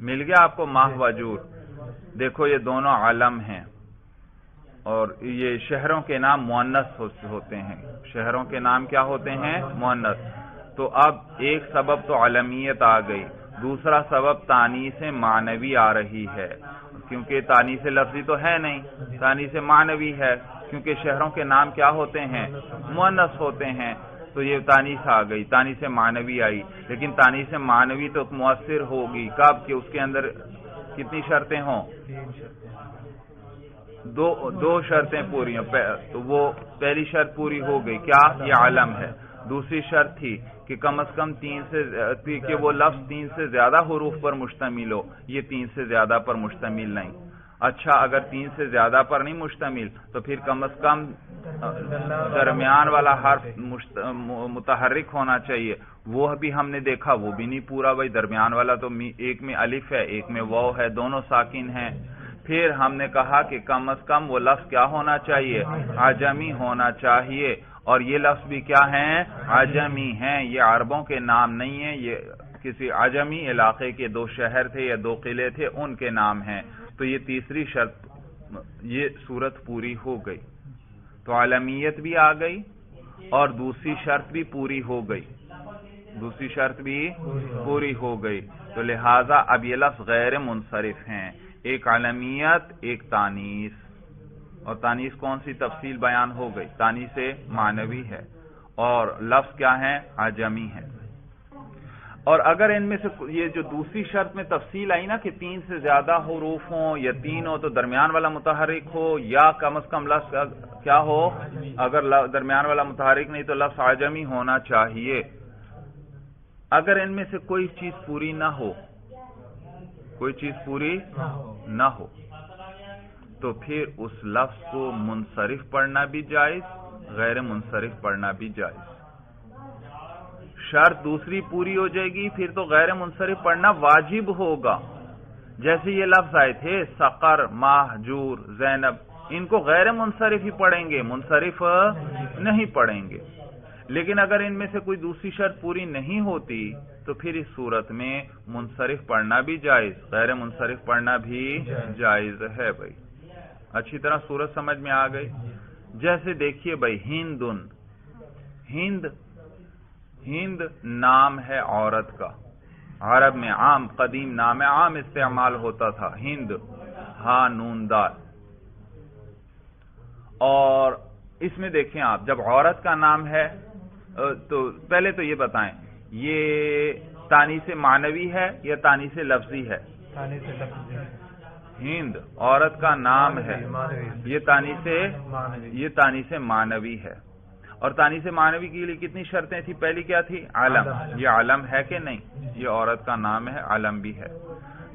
مل گیا آپ کو ماہ وجور، دیکھو یہ دونوں علم ہیں، اور یہ شہروں کے نام مؤنث ہوتے ہیں، شہروں کے نام کیا ہوتے ہیں، مؤنث۔ تو اب ایک سبب تو علمیت آ گئی، دوسرا سبب تانیث معنوی آ رہی ہے، کیونکہ تانیث لفظی تو ہے نہیں، تانیث معنوی ہے، کیونکہ شہروں کے نام کیا ہوتے ہیں، مؤنث ہوتے ہیں، تو یہ تانیث آ گئی، تانیث معنوی آئی، لیکن تانیث معنوی تو مؤثر ہوگی کب کہ اس کے اندر کتنی شرطیں ہوں، دو شرطیں پوری ہوں، تو وہ پہلی شرط پوری ہو گئی، کیا، یہ علم ہے۔ دوسری شرط تھی کہ کم از کم 3 سے کہ وہ لفظ 3 سے زیادہ حروف پر مشتمل ہو، یہ 3 سے زیادہ پر مشتمل نہیں۔ اچھا اگر 3 سے زیادہ پر نہیں مشتمل تو پھر کم از کم درمیان والا حرف متحرک ہونا چاہیے، وہ بھی ہم نے دیکھا، وہ بھی نہیں پورا بھائی، درمیان والا تو ایک میں الف ہے ایک میں واو ہے، دونوں ساکن ہیں۔ پھر ہم نے کہا کہ کم از کم وہ لفظ کیا ہونا چاہیے، عجمی ہونا چاہیے، اور یہ لفظ بھی کیا ہیں، عجمی ہیں، یہ عربوں کے نام نہیں ہیں، یہ کسی عجمی علاقے کے 2 شہر تھے یا 2 قلعے تھے، ان کے نام ہیں۔ تو یہ تیسری شرط، یہ صورت پوری ہو گئی، تو علمیت بھی آ گئی اور دوسری شرط بھی پوری ہو گئی، دوسری شرط بھی پوری ہو گئی، تو لہٰذا اب یہ لفظ غیر منصرف ہیں، ایک علمیت ایک تانیث، اور تانیث کون سی تفصیل بیان ہو گئی، تانیث معنوی ہے، اور لفظ کیا ہے، عجمی ہے۔ اور اگر ان میں سے یہ جو دوسری شرط میں تفصیل آئی نا کہ 3 سے زیادہ حروف ہوں یا 3 ہو تو درمیان والا متحرک ہو، یا کم از کم لفظ کیا ہو، اگر درمیان والا متحرک نہیں تو لفظ عجمی ہونا چاہیے، اگر ان میں سے کوئی چیز پوری نہ ہو، کوئی چیز پوری نہ ہو، تو پھر اس لفظ کو منصرف پڑھنا بھی جائز، غیر منصرف پڑھنا بھی جائز۔ شرط دوسری پوری ہو جائے گی پھر تو غیر منصرف پڑھنا واجب ہوگا، جیسے یہ لفظ آئے تھے سقر، ماہ، جور، زینب، ان کو غیر منصرف ہی پڑھیں گے، منصرف نہیں پڑھیں گے، لیکن اگر ان میں سے کوئی دوسری شرط پوری نہیں ہوتی تو پھر اس صورت میں منصرف پڑھنا بھی جائز، غیر منصرف پڑھنا بھی جائز ہے بھائی۔ اچھی طرح صورت سمجھ میں آ گئی؟ جیسے دیکھیے بھائی ہندن، ہند نام ہے عورت کا، عرب میں عام قدیم نام ہے، عام استعمال ہوتا تھا ہند، ہاں نون دال۔ اور اس میں دیکھیں آپ جب عورت کا نام ہے تو پہلے تو یہ بتائیں یہ تانیث معنوی ہے یا تانیث لفظی ہے؟ ہند عورت کا نام ہے، یہ تانیث معنوی ہے۔ اور تانیث معنوی کے لیے کتنی شرطیں تھی؟ پہلی کیا تھی؟ علم، یہ علم ہے کہ نہیں؟ یہ عورت کا نام ہے، علم بھی ہے۔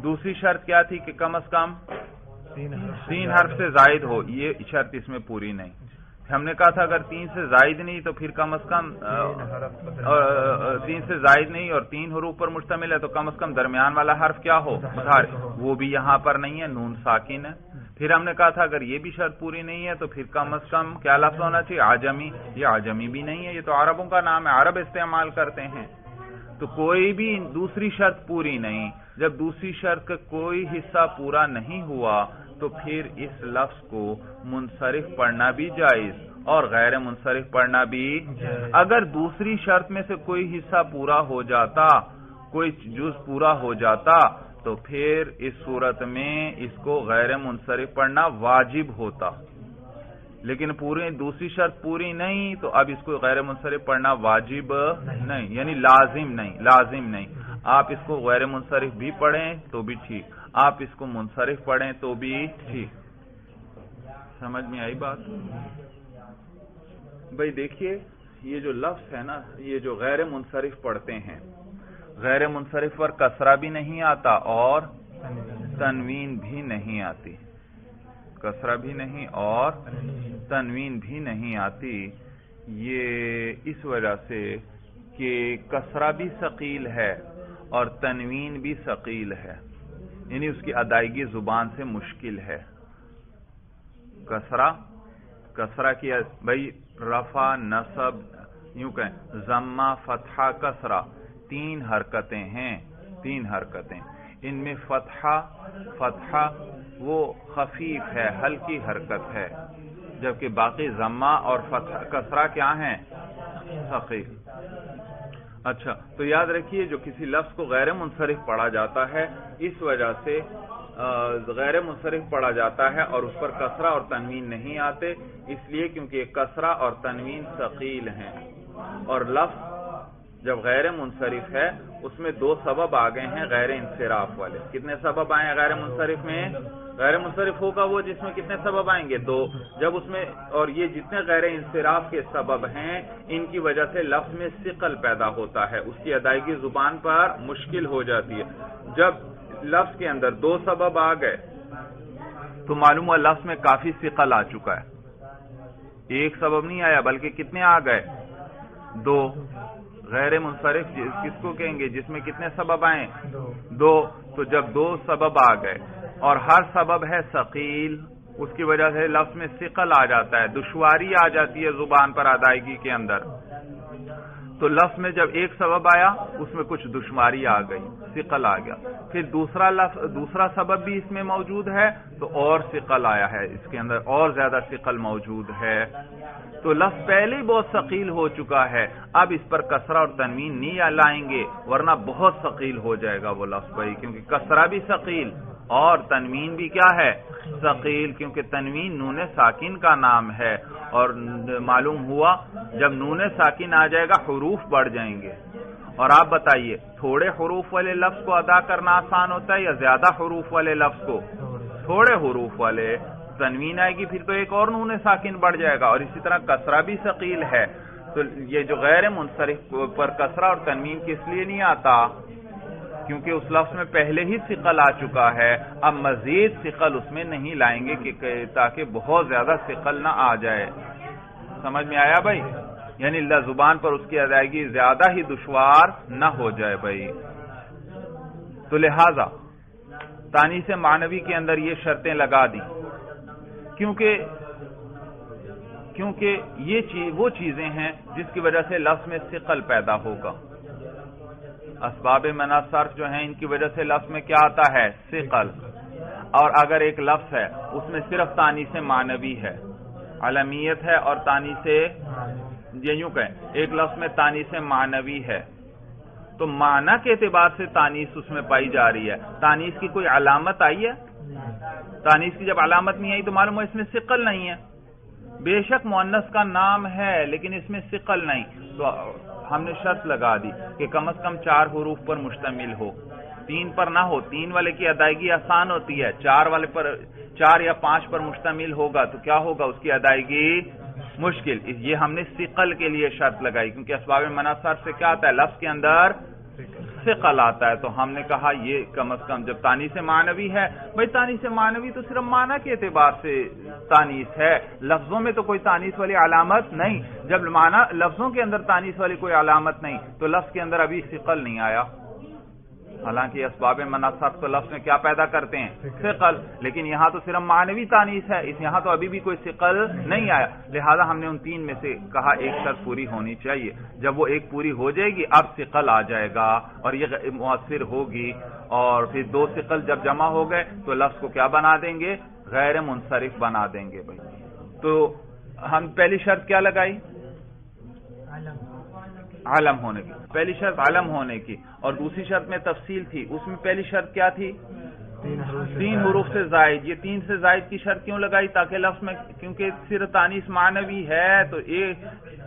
دوسری شرط کیا تھی کہ کم از کم 3 حرف سے زائد ہو، یہ شرط اس میں پوری نہیں۔ ہم نے کہا تھا اگر 3 سے زائد نہیں تو پھر کم از کم 3 سے زائد نہیں اور 3 حروف پر مشتمل ہے تو کم از کم درمیان والا حرف کیا ہو؟ مظہر، وہ بھی یہاں پر نہیں ہے، نون ساکن ہے۔ پھر ہم نے کہا تھا اگر یہ بھی شرط پوری نہیں ہے تو پھر کم از کم کیا لفظ ہونا چاہیے؟ عجمی، یہ عجمی بھی نہیں ہے، یہ تو عربوں کا نام ہے، عرب استعمال کرتے ہیں۔ تو کوئی بھی دوسری شرط پوری نہیں، جب دوسری شرط کا کوئی حصہ پورا نہیں ہوا تو پھر اس لفظ کو منصرف پڑھنا بھی جائز اور غیر منصرف پڑھنا بھی۔ اگر دوسری شرط میں سے کوئی حصہ پورا ہو جاتا، کوئی جز پورا ہو جاتا تو پھر اس صورت میں اس کو غیر منصرف پڑھنا واجب ہوتا، لیکن دوسری شرط پوری نہیں تو اب اس کو غیر منصرف پڑھنا واجب نہیں، یعنی لازم نہیں۔ آپ اس کو غیر منصرف بھی پڑھیں تو بھی ٹھیک، آپ اس کو منصرف پڑھیں تو بھی ٹھیک۔ سمجھ میں آئی بات؟ بھائی دیکھیے یہ جو لفظ ہے نا، یہ جو غیر منصرف پڑھتے ہیں، غیر منصرف پر کسرہ بھی نہیں آتا اور تنوین بھی نہیں آتی، کسرہ بھی نہیں اور تنوین بھی نہیں آتی۔ یہ اس وجہ سے کہ کسرہ بھی ثقیل ہے اور تنوین بھی ثقیل ہے، یعنی اس کی ادائیگی زبان سے مشکل ہے۔ کسرہ کی بھائی رفع، نصب، یوں کہیں ضمہ، فتحہ، کسرہ، 3 حرکتیں ہیں، 3 حرکتیں۔ ان میں فتحہ وہ خفیف ہے، ہلکی حرکت ہے، جبکہ باقی ضمہ اور فتحہ کسرہ کیا ہیں؟ ثقیل۔ اچھا تو یاد رکھیے جو کسی لفظ کو غیر منصرف پڑھا جاتا ہے اس وجہ سے غیر منصرف پڑھا جاتا ہے اور اس پر کسرہ اور تنوین نہیں آتے، اس لیے کیونکہ کسرہ اور تنوین ثقیل ہیں۔ اور لفظ جب غیر منصرف ہے اس میں 2 سبب آ گئے ہیں غیر انصراف والے۔ کتنے سبب آئے ہیں غیر منصرف میں؟ غیر منصرف ہوگا وہ جس میں کتنے سبب آئیں گے؟ 2۔ جب اس میں، اور یہ جتنے غیر انصراف کے سبب ہیں ان کی وجہ سے لفظ میں ثقل پیدا ہوتا ہے، اس کی ادائیگی زبان پر مشکل ہو جاتی ہے۔ جب لفظ کے اندر 2 سبب آ گئے تو معلوم ہوا لفظ میں کافی ثقل آ چکا ہے، ایک سبب نہیں آیا بلکہ کتنے آ گئے؟ 2۔ غیر منصرف کس کو کہیں گے؟ جس میں کتنے سبب آئیں؟ 2۔ تو جب 2 سبب آ گئے اور ہر سبب ہے ثقیل، اس کی وجہ سے لفظ میں ثقل آ جاتا ہے، دشواری آ جاتی ہے زبان پر ادائیگی کے اندر۔ تو لفظ میں جب ایک سبب آیا اس میں کچھ دشواری آ گئی، ثقل آ گیا، پھر دوسرا سبب بھی اس میں موجود ہے تو اور ثقل آیا ہے، اس کے اندر اور زیادہ ثقل موجود ہے، تو لفظ پہلے ہی بہت ثقیل ہو چکا ہے، اب اس پر کسرہ اور تنوین نہیں لائیں گے ورنہ بہت ثقیل ہو جائے گا وہ لفظ بھائی، کیونکہ کسرہ بھی ثقیل اور تنوین بھی کیا ہے؟ ثقیل، کیونکہ تنوین نون ساکن کا نام ہے اور معلوم ہوا جب نون ساکن آ جائے گا حروف بڑھ جائیں گے۔ اور آپ بتائیے تھوڑے حروف والے لفظ کو ادا کرنا آسان ہوتا ہے یا زیادہ حروف والے لفظ کو؟ تھوڑے حروف والے، تنوین آئے گی پھر تو ایک اور نون ساکن بڑھ جائے گا، اور اسی طرح کسرہ بھی ثقیل ہے، تو یہ جو غیر منصرف پر کسرہ اور تنوین کس لیے نہیں آتا؟ کیونکہ اس لفظ میں پہلے ہی ثقل آ چکا ہے، اب مزید ثقل اس میں نہیں لائیں گے کہ تاکہ بہت زیادہ ثقل نہ آ جائے۔ سمجھ میں آیا بھائی؟ یعنی زبان پر اس کی ادائیگی زیادہ ہی دشوار نہ ہو جائے بھائی۔ تو لہذا تانیث معنوی کے اندر یہ شرطیں لگا دی، کیونکہ کیونکہ یہ وہ چیزیں ہیں جس کی وجہ سے لفظ میں ثقل پیدا ہوگا. اسباب منع صرف جو ہیں ان کی وجہ سے لفظ میں کیا آتا ہے؟ ثقل. اور اگر ایک لفظ ہے اس میں صرف تانیث معنوی ہے، علمیت ہے اور تانیث، یہ یوں کہیں ایک لفظ میں تانیث معنوی ہے، تو معنی کے اعتبار سے تانیث اس میں پائی جا رہی ہے. تانیث کی کوئی علامت آئی ہے؟ تانیث کی جب علامت نہیں آئی تو معلوم ہے اس میں ثقل نہیں ہے. بے شک مؤنث کا نام ہے لیکن اس میں ثقل نہیں، تو ہم نے شرط لگا دی کہ کم از کم 4 حروف پر مشتمل ہو، 3 پر نہ ہو. 3 والے کی ادائیگی آسان ہوتی ہے، 4 والے پر 4 یا 5 پر مشتمل ہوگا تو کیا ہوگا؟ اس کی ادائیگی مشکل. یہ ہم نے ثقل کے لیے شرط لگائی، کیونکہ اسباب منع صرف سے کیا آتا ہے؟ لفظ کے اندر ثقل آتا ہے. تو ہم نے کہا یہ کم از کم جب تانیث معنوی ہے، بھائی تانیث معنوی تو صرف معنی کے اعتبار سے تانیث ہے، لفظوں میں تو کوئی تانیث والی علامت نہیں. جب معنی لفظوں کے اندر تانیث والی کوئی علامت نہیں تو لفظ کے اندر ابھی ثقل نہیں آیا. حالانکہ اسباب منع صرف تو لفظ میں کیا پیدا کرتے ہیں؟ ثقل. لیکن یہاں تو صرف معنوی تانیث ہے، یہاں تو ابھی بھی کوئی ثقل نہیں آیا. لہذا ہم نے ان 3 میں سے کہا ایک شرط پوری ہونی چاہیے. جب وہ ایک پوری ہو جائے گی اب ثقل آ جائے گا اور یہ مؤثر ہوگی. اور پھر 2 ثقل جب جمع ہو گئے تو لفظ کو کیا بنا دیں گے؟ غیر منصرف بنا دیں گے. بھائی تو ہم پہلی شرط کیا لگائی؟ علم ہونے کی. پہلی شرط علم ہونے کی، اور دوسری شرط میں تفصیل تھی. اس میں پہلی شرط کیا تھی؟ 3 حروف سے زائد. یہ 3 سے زائد کی شرط کیوں لگائی؟ تاکہ لفظ میں، کیونکہ صرف تانیث معنوی ہے تو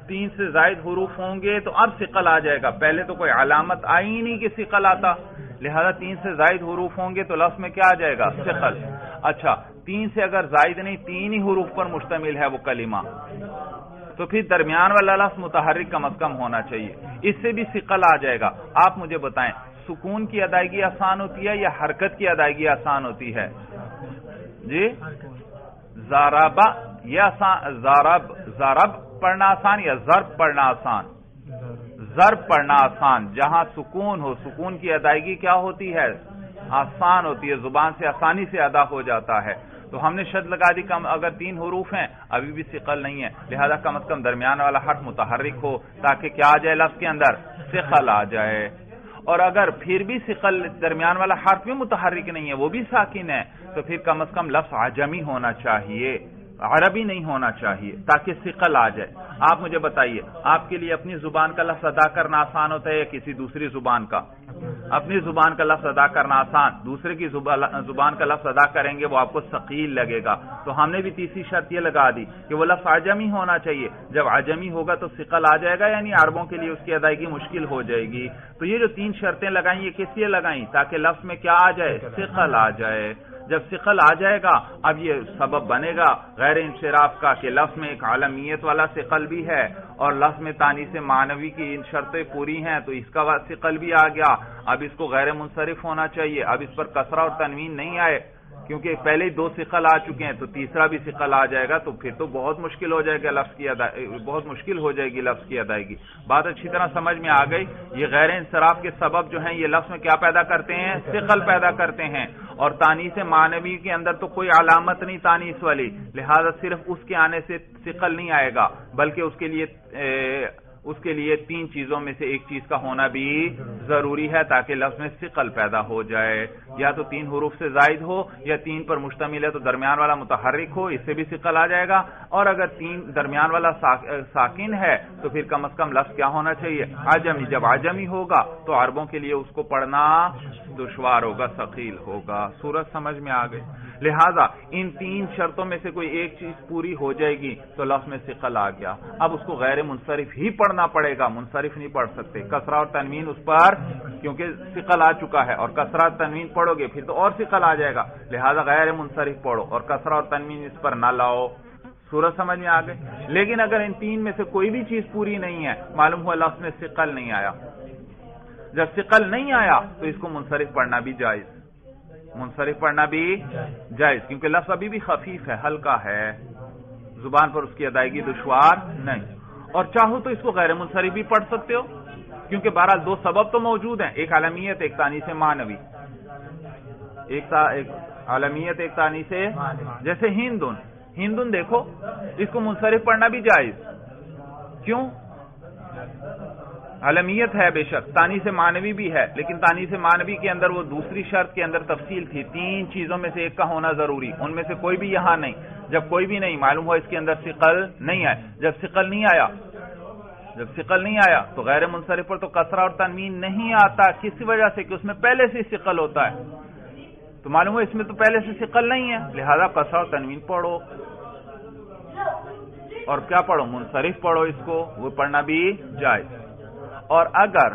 3 سے زائد حروف ہوں گے تو اب ثقل آ جائے گا. پہلے تو کوئی علامت آئی ہی نہیں کہ ثقل آتا، لہذا 3 سے زائد حروف ہوں گے تو لفظ میں کیا آ جائے گا؟ ثقل. اچھا 3 سے اگر زائد نہیں، 3 ہی حروف پر مشتمل ہے وہ کلمہ، تو پھر درمیان والا لفظ متحرک کم از کم ہونا چاہیے، اس سے بھی ثقل آ جائے گا. آپ مجھے بتائیں سکون کی ادائیگی آسان ہوتی ہے یا حرکت کی ادائیگی آسان ہوتی ہے؟ جی ضرب، یہ آسان، ضرب پڑھنا آسان یا ضرب پڑھنا آسان؟ ضرب پڑھنا آسان. جہاں سکون ہو، سکون کی ادائیگی کیا ہوتی ہے؟ آسان ہوتی ہے، زبان سے آسانی سے ادا ہو جاتا ہے. تو ہم نے شرط لگا دی کم اگر 3 حروف ہیں ابھی بھی ثقل نہیں ہے، لہذا کم از کم درمیان والا حرف متحرک ہو تاکہ کیا آ جائے؟ لفظ کے اندر ثقل آ جائے. اور اگر پھر بھی ثقل درمیان والا حرف بھی متحرک نہیں ہے، وہ بھی ساکن ہے، تو پھر کم از کم لفظ عجمی ہونا چاہیے، عربی نہیں ہونا چاہیے تاکہ ثقل آ جائے. آپ مجھے بتائیے آپ کے لیے اپنی زبان کا لفظ ادا کرنا آسان ہوتا ہے یا کسی دوسری زبان کا؟ اپنی زبان کا لفظ ادا کرنا آسان، دوسرے کی زبان کا لفظ ادا کریں گے وہ آپ کو ثقیل لگے گا. تو ہم نے بھی تیسری شرط یہ لگا دی کہ وہ لفظ عجمی ہونا چاہیے. جب عجمی ہوگا تو ثقل آ جائے گا، یعنی عربوں کے لیے اس کی ادائیگی مشکل ہو جائے گی. تو یہ جو 3 شرطیں لگائیں یہ کس لیے لگائیں؟ تاکہ لفظ میں کیا آ جائے؟ ثقل آ جائے. جب ثقل آ جائے گا اب یہ سبب بنے گا غیر انصراف کا کہ لفظ میں ایک عالمیت والا ثقل بھی ہے اور لفظ میں تانیث معنوی کی ان شرطیں پوری ہیں تو اس کا ثقل بھی آ گیا. اب اس کو غیر منصرف ہونا چاہیے. اب اس پر کسرہ اور تنوین نہیں آئے کیونکہ پہلے ہی 2 ثقل آ چکے ہیں، تو تیسرا بھی ثقل آ جائے گا تو پھر تو بہت مشکل ہو جائے گا لفظ کی بہت مشکل ہو جائے گی لفظ کی ادائیگی. بات اچھی طرح سمجھ میں آ گئی. یہ غیر انصراف کے سبب جو ہیں یہ لفظ میں کیا پیدا کرتے ہیں؟ ثقل پیدا کرتے ہیں. اور تانیث معنوی کے اندر تو کوئی علامت نہیں تانیث والی، لہذا صرف اس کے آنے سے ثقل نہیں آئے گا، بلکہ اس کے لیے 3 چیزوں میں سے ایک چیز کا ہونا بھی ضروری ہے تاکہ لفظ میں ثقل پیدا ہو جائے. یا تو 3 حروف سے زائد ہو یا 3 پر مشتمل ہے تو درمیان والا متحرک ہو، اس سے بھی ثقل آ جائے گا. اور اگر 3 درمیان والا ساکن ہے تو پھر کم از کم لفظ کیا ہونا چاہیے؟ عجمی. جب عجمی ہوگا تو عربوں کے لیے اس کو پڑھنا دشوار ہوگا، ثقیل ہوگا. صورت سمجھ میں آ گئی. لہذا ان 3 شرطوں میں سے کوئی ایک چیز پوری ہو جائے گی تو لفظ میں ثقل آ گیا. اب اس کو غیر منصرف ہی پڑھنا پڑے گا، منصرف نہیں پڑھ سکتے. کسرہ اور تنوین اس پر کیونکہ ثقل آ چکا ہے، اور کسرہ تنوین پڑھو گے پھر تو اور ثقل آ جائے گا، لہذا غیر منصرف پڑھو اور کسرہ اور تنوین اس پر نہ لاؤ. صورت سمجھ میں آ گئی. لیکن اگر ان 3 میں سے کوئی بھی چیز پوری نہیں ہے، معلوم ہوا لفظ میں ثقل نہیں آیا، جب ثقل نہیں آیا تو اس کو منصرف پڑھنا بھی جائز، منصرف پڑھنا بھی جائز کیونکہ لفظ ابھی بھی خفیف ہے، ہلکا ہے، زبان پر اس کی ادائیگی دشوار نہیں. اور چاہو تو اس کو غیر منصرف بھی پڑھ سکتے ہو کیونکہ بہرحال 2 سبب تو موجود ہیں، ایک عالمیت ایک تانیث معنوی. ایک عالمیت ایک تانیث، جیسے ہندن دیکھو اس کو منصرف پڑھنا بھی جائز، کیوں؟ علمیت ہے بے شک، تانیث معنوی بھی ہے، لیکن تانیث معنوی کے اندر وہ دوسری شرط کے اندر تفصیل تھی، 3 چیزوں میں سے ایک کا ہونا ضروری، ان میں سے کوئی بھی یہاں نہیں۔ جب کوئی بھی نہیں، معلوم ہوا اس کے اندر ثقل نہیں آیا، جب ثقل نہیں آیا تو غیر منصرف پر تو کسرہ اور تنوین نہیں آتا، کس وجہ سے کہ اس میں پہلے سے ثقل ہوتا ہے، تو معلوم ہوا اس میں تو پہلے سے ثقل نہیں ہے، لہذا کسرہ اور تنوین پڑھو، اور کیا پڑھو؟ منصرف پڑھو، اس کو وہ پڑھنا بھی جائز۔ اور اگر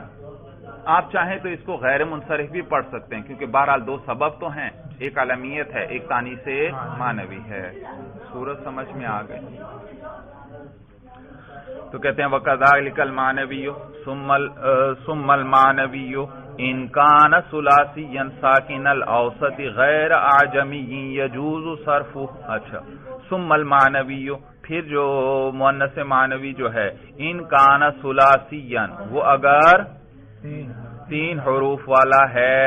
آپ چاہیں تو اس کو غیر منصرف بھی پڑھ سکتے ہیں، کیونکہ بہرحال 2 سبب تو ہیں، ایک علمیت ہے، ایک تانیث معنوی ہے۔ صورت سمجھ میں آ گئی؟ تو کہتے ہیں وَكَذَلِكَ الْمَعْنَوِيُّ ثُمَّ الْمَعْنَوِيُّ إِنْ كَانَ ثُلَاثِيًّا سَاكِنَ الْأَوْسَطِ غَيْرَ أَعْجَمِيٍّ يَجُوزُ صَرْفُهُ۔ اچھا، ثُمَّ الْمَعْنَوِيُّ، پھر جو مؤنث معنوی جو ہے، ان کان ثلاثیًا، وہ اگر 3 حروف والا ہے،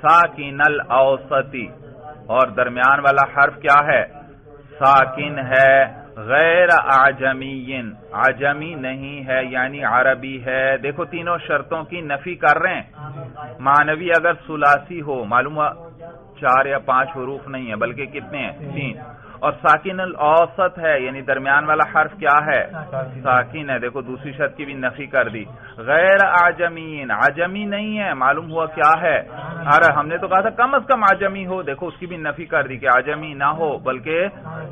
ساکن الاوسطی، اور درمیان والا حرف کیا ہے؟ ساکن ہے، غیر اعجمی، عجمی نہیں ہے یعنی عربی ہے۔ دیکھو تینوں شرطوں کی نفی کر رہے ہیں۔ معنوی اگر ثلاثی ہو، معلوم 4 یا 5 حروف نہیں ہے بلکہ کتنے ہیں؟ 3، اور ساکن الاوسط ہے یعنی درمیان والا حرف کیا ہے؟ ساکن ہے۔ دیکھو دوسری شرط کی بھی نفی کر دی۔ غیر اعجمین، عجمی نہیں ہے، معلوم ہوا کیا ہے؟ ہم نے تو کہا تھا کم از کم عجمی ہو، دیکھو اس کی بھی نفی کر دی کہ عجمی نہ ہو بلکہ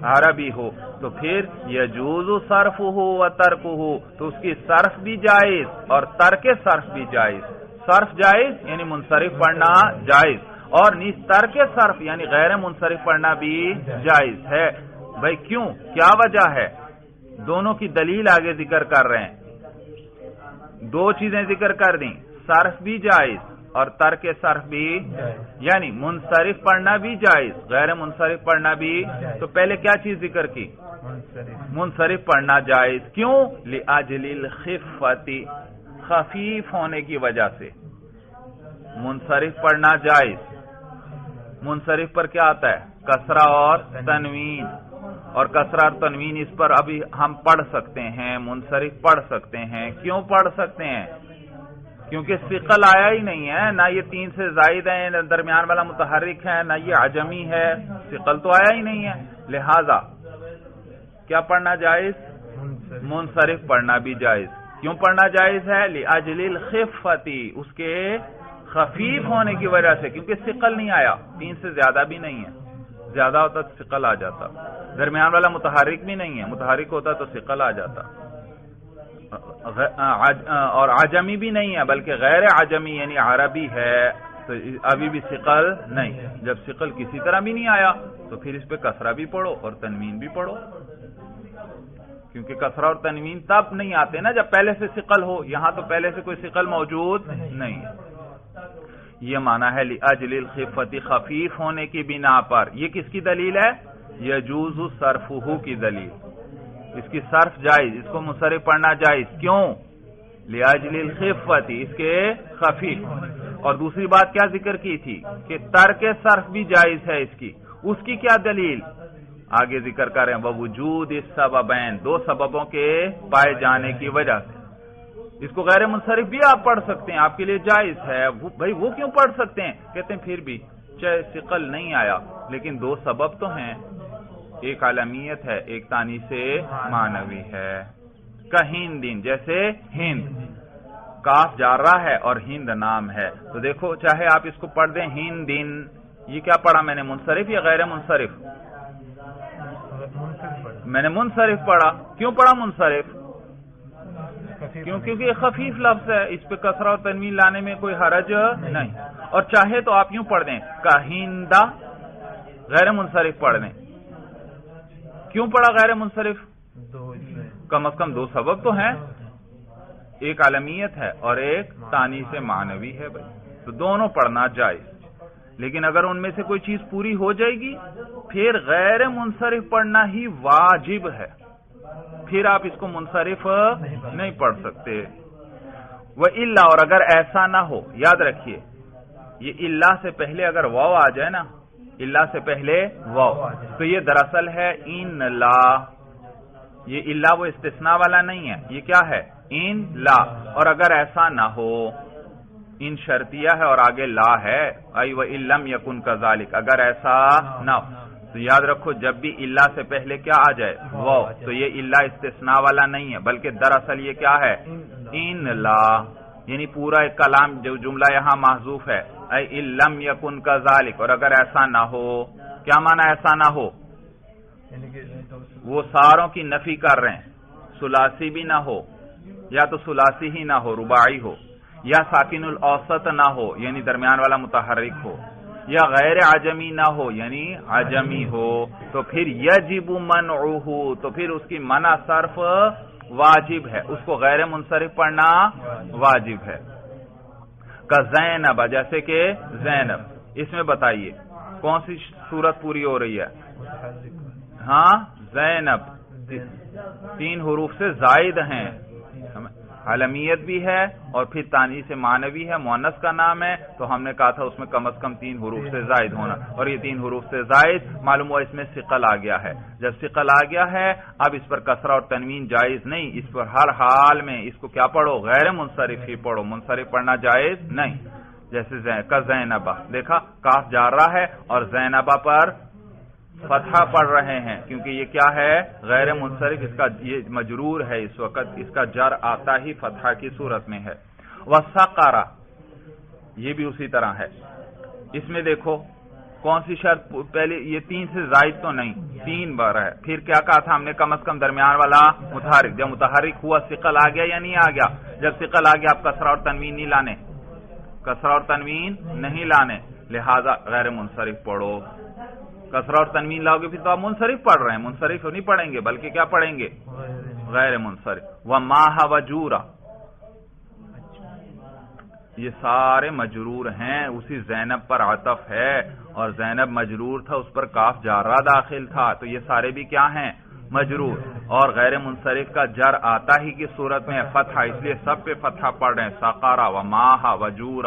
عربی ہو، تو پھر یجوز صرفہ و ترکہ، تو اس کی صرف بھی جائز اور ترک صرف بھی جائز۔ صرف جائز یعنی منصرف پڑھنا جائز، اور نیز ترک صرف یعنی غیر منصرف پڑھنا بھی جائز ہے۔ بھائی کیوں؟ کیا وجہ ہے؟ دونوں کی دلیل آگے ذکر کر رہے ہیں، 2 چیزیں ذکر کر دیں، صرف بھی جائز اور ترک صرف بھی، یعنی منصرف پڑھنا بھی جائز، غیر منصرف پڑھنا بھی۔ تو پہلے کیا چیز ذکر کی؟ منصرف پڑھنا جائز، کیوں؟ لأجل الخفۃ، خفیف ہونے کی وجہ سے منصرف پڑھنا جائز۔ منصرف پر کیا آتا ہے؟ کسرہ اور تنوین، اور کسرہ اور تنوین اس پر ابھی ہم پڑھ سکتے ہیں، منصرف پڑھ سکتے ہیں۔ کیوں پڑھ سکتے ہیں؟ کیونکہ ثقل آیا ہی نہیں ہے، نہ یہ 3 سے زائد ہے، نہ درمیان والا متحرک ہے، نہ یہ عجمی ہے، ثقل تو آیا ہی نہیں ہے، لہذا کیا پڑھنا جائز؟ منصرف پڑھنا بھی جائز۔ کیوں پڑھنا جائز ہے؟ لأجل الخفۃ، اس کے خفیف ہونے کی وجہ سے، کیونکہ ثقل نہیں آیا، 3 سے زیادہ بھی نہیں ہے، زیادہ ہوتا تو ثقل آ جاتا، درمیان والا متحرک بھی نہیں ہے، متحرک ہوتا تو ثقل آ جاتا، اور عجمی بھی نہیں ہے بلکہ غیر عجمی یعنی عربی ہے، تو ابھی بھی ثقل نہیں۔ جب ثقل کسی طرح بھی نہیں آیا تو پھر اس پہ کسرہ بھی پڑھو اور تنوین بھی پڑھو، کیونکہ کسرہ اور تنوین تب نہیں آتے نا جب پہلے سے ثقل ہو، یہاں تو پہلے سے کوئی ثقل موجود نہیں ہے۔ یہ معنی ہے لأجل الخفۃ، خفیف ہونے کی بنا پر۔ یہ کس کی دلیل ہے؟ یجوز صرفہ کی دلیل، اس کی صرف جائز، اس کو منصرف پڑھنا جائز، کیوں؟ لأجل الخفۃ، اس کے خفیف۔ اور دوسری بات کیا ذکر کی تھی کہ ترک صرف بھی جائز ہے اس کی، اس کی کیا دلیل؟ آگے ذکر کر رہے ہیں ووجود السببین، 2 سببوں کے پائے جانے کی وجہ سے۔ اس کو غیر منصرف بھی آپ پڑھ سکتے ہیں، آپ کے لیے جائز ہے۔ بھائی وہ کیوں پڑھ سکتے ہیں؟ کہتے ہیں پھر بھی چاہے ثقل نہیں آیا لیکن 2 سبب تو ہیں، ایک علمیت ہے، ایک تانیث معنوی ہے۔ کہندین، جیسے ہند، کاف جارہ ہے اور ہند نام ہے، تو دیکھو چاہے آپ اس کو پڑھ دیں ہندین، یہ کیا پڑھا میں نے؟ منصرف یا غیر منصرف؟ میں نے منصرف پڑھا۔ کیوں پڑھا منصرف؟ کیونکہ یہ خفیف لفظ ہے، اس پہ کسرہ اور تنوین لانے میں کوئی حرج نہیں۔ اور چاہے تو آپ یوں پڑھ دیں کہندہ، غیر منصرف پڑھ دیں۔ کیوں پڑھا غیر منصرف؟ کم از کم 2 سبب تو ہیں، ایک علمیت ہے اور ایک تانیث معنوی ہے، بھائی تو دونوں پڑھنا جائز۔ لیکن اگر ان میں سے کوئی چیز پوری ہو جائے گی پھر غیر منصرف پڑھنا ہی واجب ہے، پھر آپ اس کو منصرف نہیں پڑھ سکتے۔ وَإِلَّا، اور اگر ایسا نہ ہو، یاد رکھیے یہ اللہ سے پہلے اگر واو آ جائے نا الا سے پہلے واو، تو یہ دراصل ہے ان لا، یہ الا وہ استثناء والا نہیں ہے، یہ کیا ہے ان لا، اور اگر ایسا نہ ہو، ان شرطیہ ہے اور آگے لا ہے، ای وَإِن لَمْ يَكُنْ كَذَلِكَ، اگر ایسا نہ ہو تو یاد رکھو جب بھی الا سے پہلے کیا آ جائے واو، تو یہ الا استثناء والا نہیں ہے بلکہ دراصل یہ کیا ہے ان لا، یعنی پورا ایک کلام جو جملہ یہاں محذوف ہے، ای ان لم یکن کذالک، اور اگر ایسا نہ ہو، کیا معنی ایسا نہ ہو، وہ ساروں کی نفی کر رہے ہیں، ثلاثی بھی نہ ہو، یا تو ثلاثی ہی نہ ہو رباعی ہو، یا ساکن الاوسط نہ ہو یعنی درمیان والا متحرک ہو، یا غیر عجمی نہ ہو یعنی عجمی ہو، تو پھر یجب منعہ، تو پھر اس کی منع صرف واجب ہے، اس کو غیر منصرف پڑھنا واجب ہے۔ کا زینب، جیسے کہ زینب، اس میں بتائیے کون سی صورت پوری ہو رہی ہے؟ ہاں زینب 3 حروف سے زائد ہیں، علمیت بھی ہے اور پھر تانیث معنوی ہے، مؤنث کا نام ہے، تو ہم نے کہا تھا اس میں کم از کم 3 حروف سے زائد ہونا، اور یہ 3 حروف سے زائد معلوم ہوا اس میں ثقل آ گیا ہے، جب ثقل آ گیا ہے اب اس پر کسرہ اور تنوین جائز نہیں، اس پر ہر حال میں اس کو کیا پڑھو غیر منصرف ہی پڑھو، منصرف پڑھنا جائز نہیں، جیسے کا زینبہ، دیکھا کاف جارہ ہے اور زینبہ پر فتحہ پڑھ رہے ہیں کیونکہ یہ کیا ہے غیر منصرف، اس کا یہ مجرور ہے، اس وقت اس کا جر آتا ہی فتحہ کی صورت میں ہے۔ وَسَقَرَ، یہ بھی اسی طرح ہے، اس میں دیکھو کون سی شرط پہلے، یہ 3 سے زائد تو نہیں، 3 بار ہے، پھر کیا کہا تھا ہم نے کم از کم درمیان والا متحرک، جب متحرک ہوا ثقل آ گیا یا نہیں آ گیا؟ جب ثقل آ گیا آپ کسرہ اور تنوین نہیں لانے، کسرہ اور تنوین نہیں لانے، لہذا غیر منصرف پڑھو، کسرہ اور تنوین لاؤ گے پھر تو آپ منصرف پڑھ رہے ہیں، منصرف نہیں پڑھیں گے بلکہ کیا پڑھیں گے غیر منصرف۔ وَمَاهَ وَجُورَ، یہ سارے مجرور ہیں، اسی زینب پر عطف ہے اور زینب مجرور تھا، اس پر کاف جارہ داخل تھا، تو یہ سارے بھی کیا ہیں مجرور، اور غیر منصرف کا جر آتا ہی کی صورت میں فتحہ، اس لیے سب پہ فتحہ پڑھ رہے ہیں، سقارہ وَمَاهَ وَجُورَ،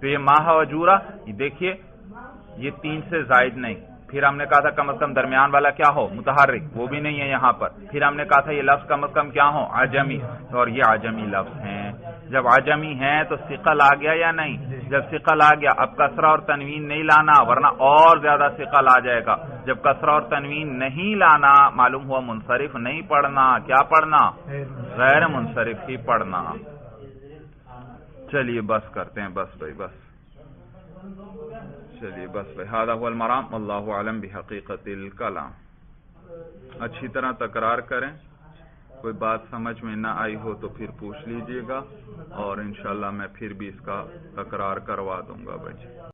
تو یہ ماہ وجورہ دیکھیے یہ 3 سے زائد نہیں، پھر ہم نے کہا تھا کم از کم درمیان والا کیا ہو متحرک، وہ بھی نہیں ہے یہاں پر، پھر ہم نے کہا تھا یہ لفظ کم از کم کیا ہو عجمی، اور یہ عجمی لفظ ہیں، جب عجمی ہیں تو ثقل آ گیا یا نہیں؟ جب ثقل آ گیا اب کسرہ اور تنوین نہیں لانا ورنہ اور زیادہ ثقل آ جائے گا، جب کسرہ اور تنوین نہیں لانا معلوم ہوا منصرف نہیں پڑھنا، کیا پڑھنا غیر منصرف ہی پڑھنا۔ چلیے بس کرتے ہیں، بس بھائی بس، چلیے بس بھائی، ھذا ھو المرام، واللہ اعلم بحقیقت الکلام۔ اچھی طرح تکرار کریں، کوئی بات سمجھ میں نہ آئی ہو تو پھر پوچھ لیجئے گا، اور انشاءاللہ میں پھر بھی اس کا تکرار کروا دوں گا بھائی۔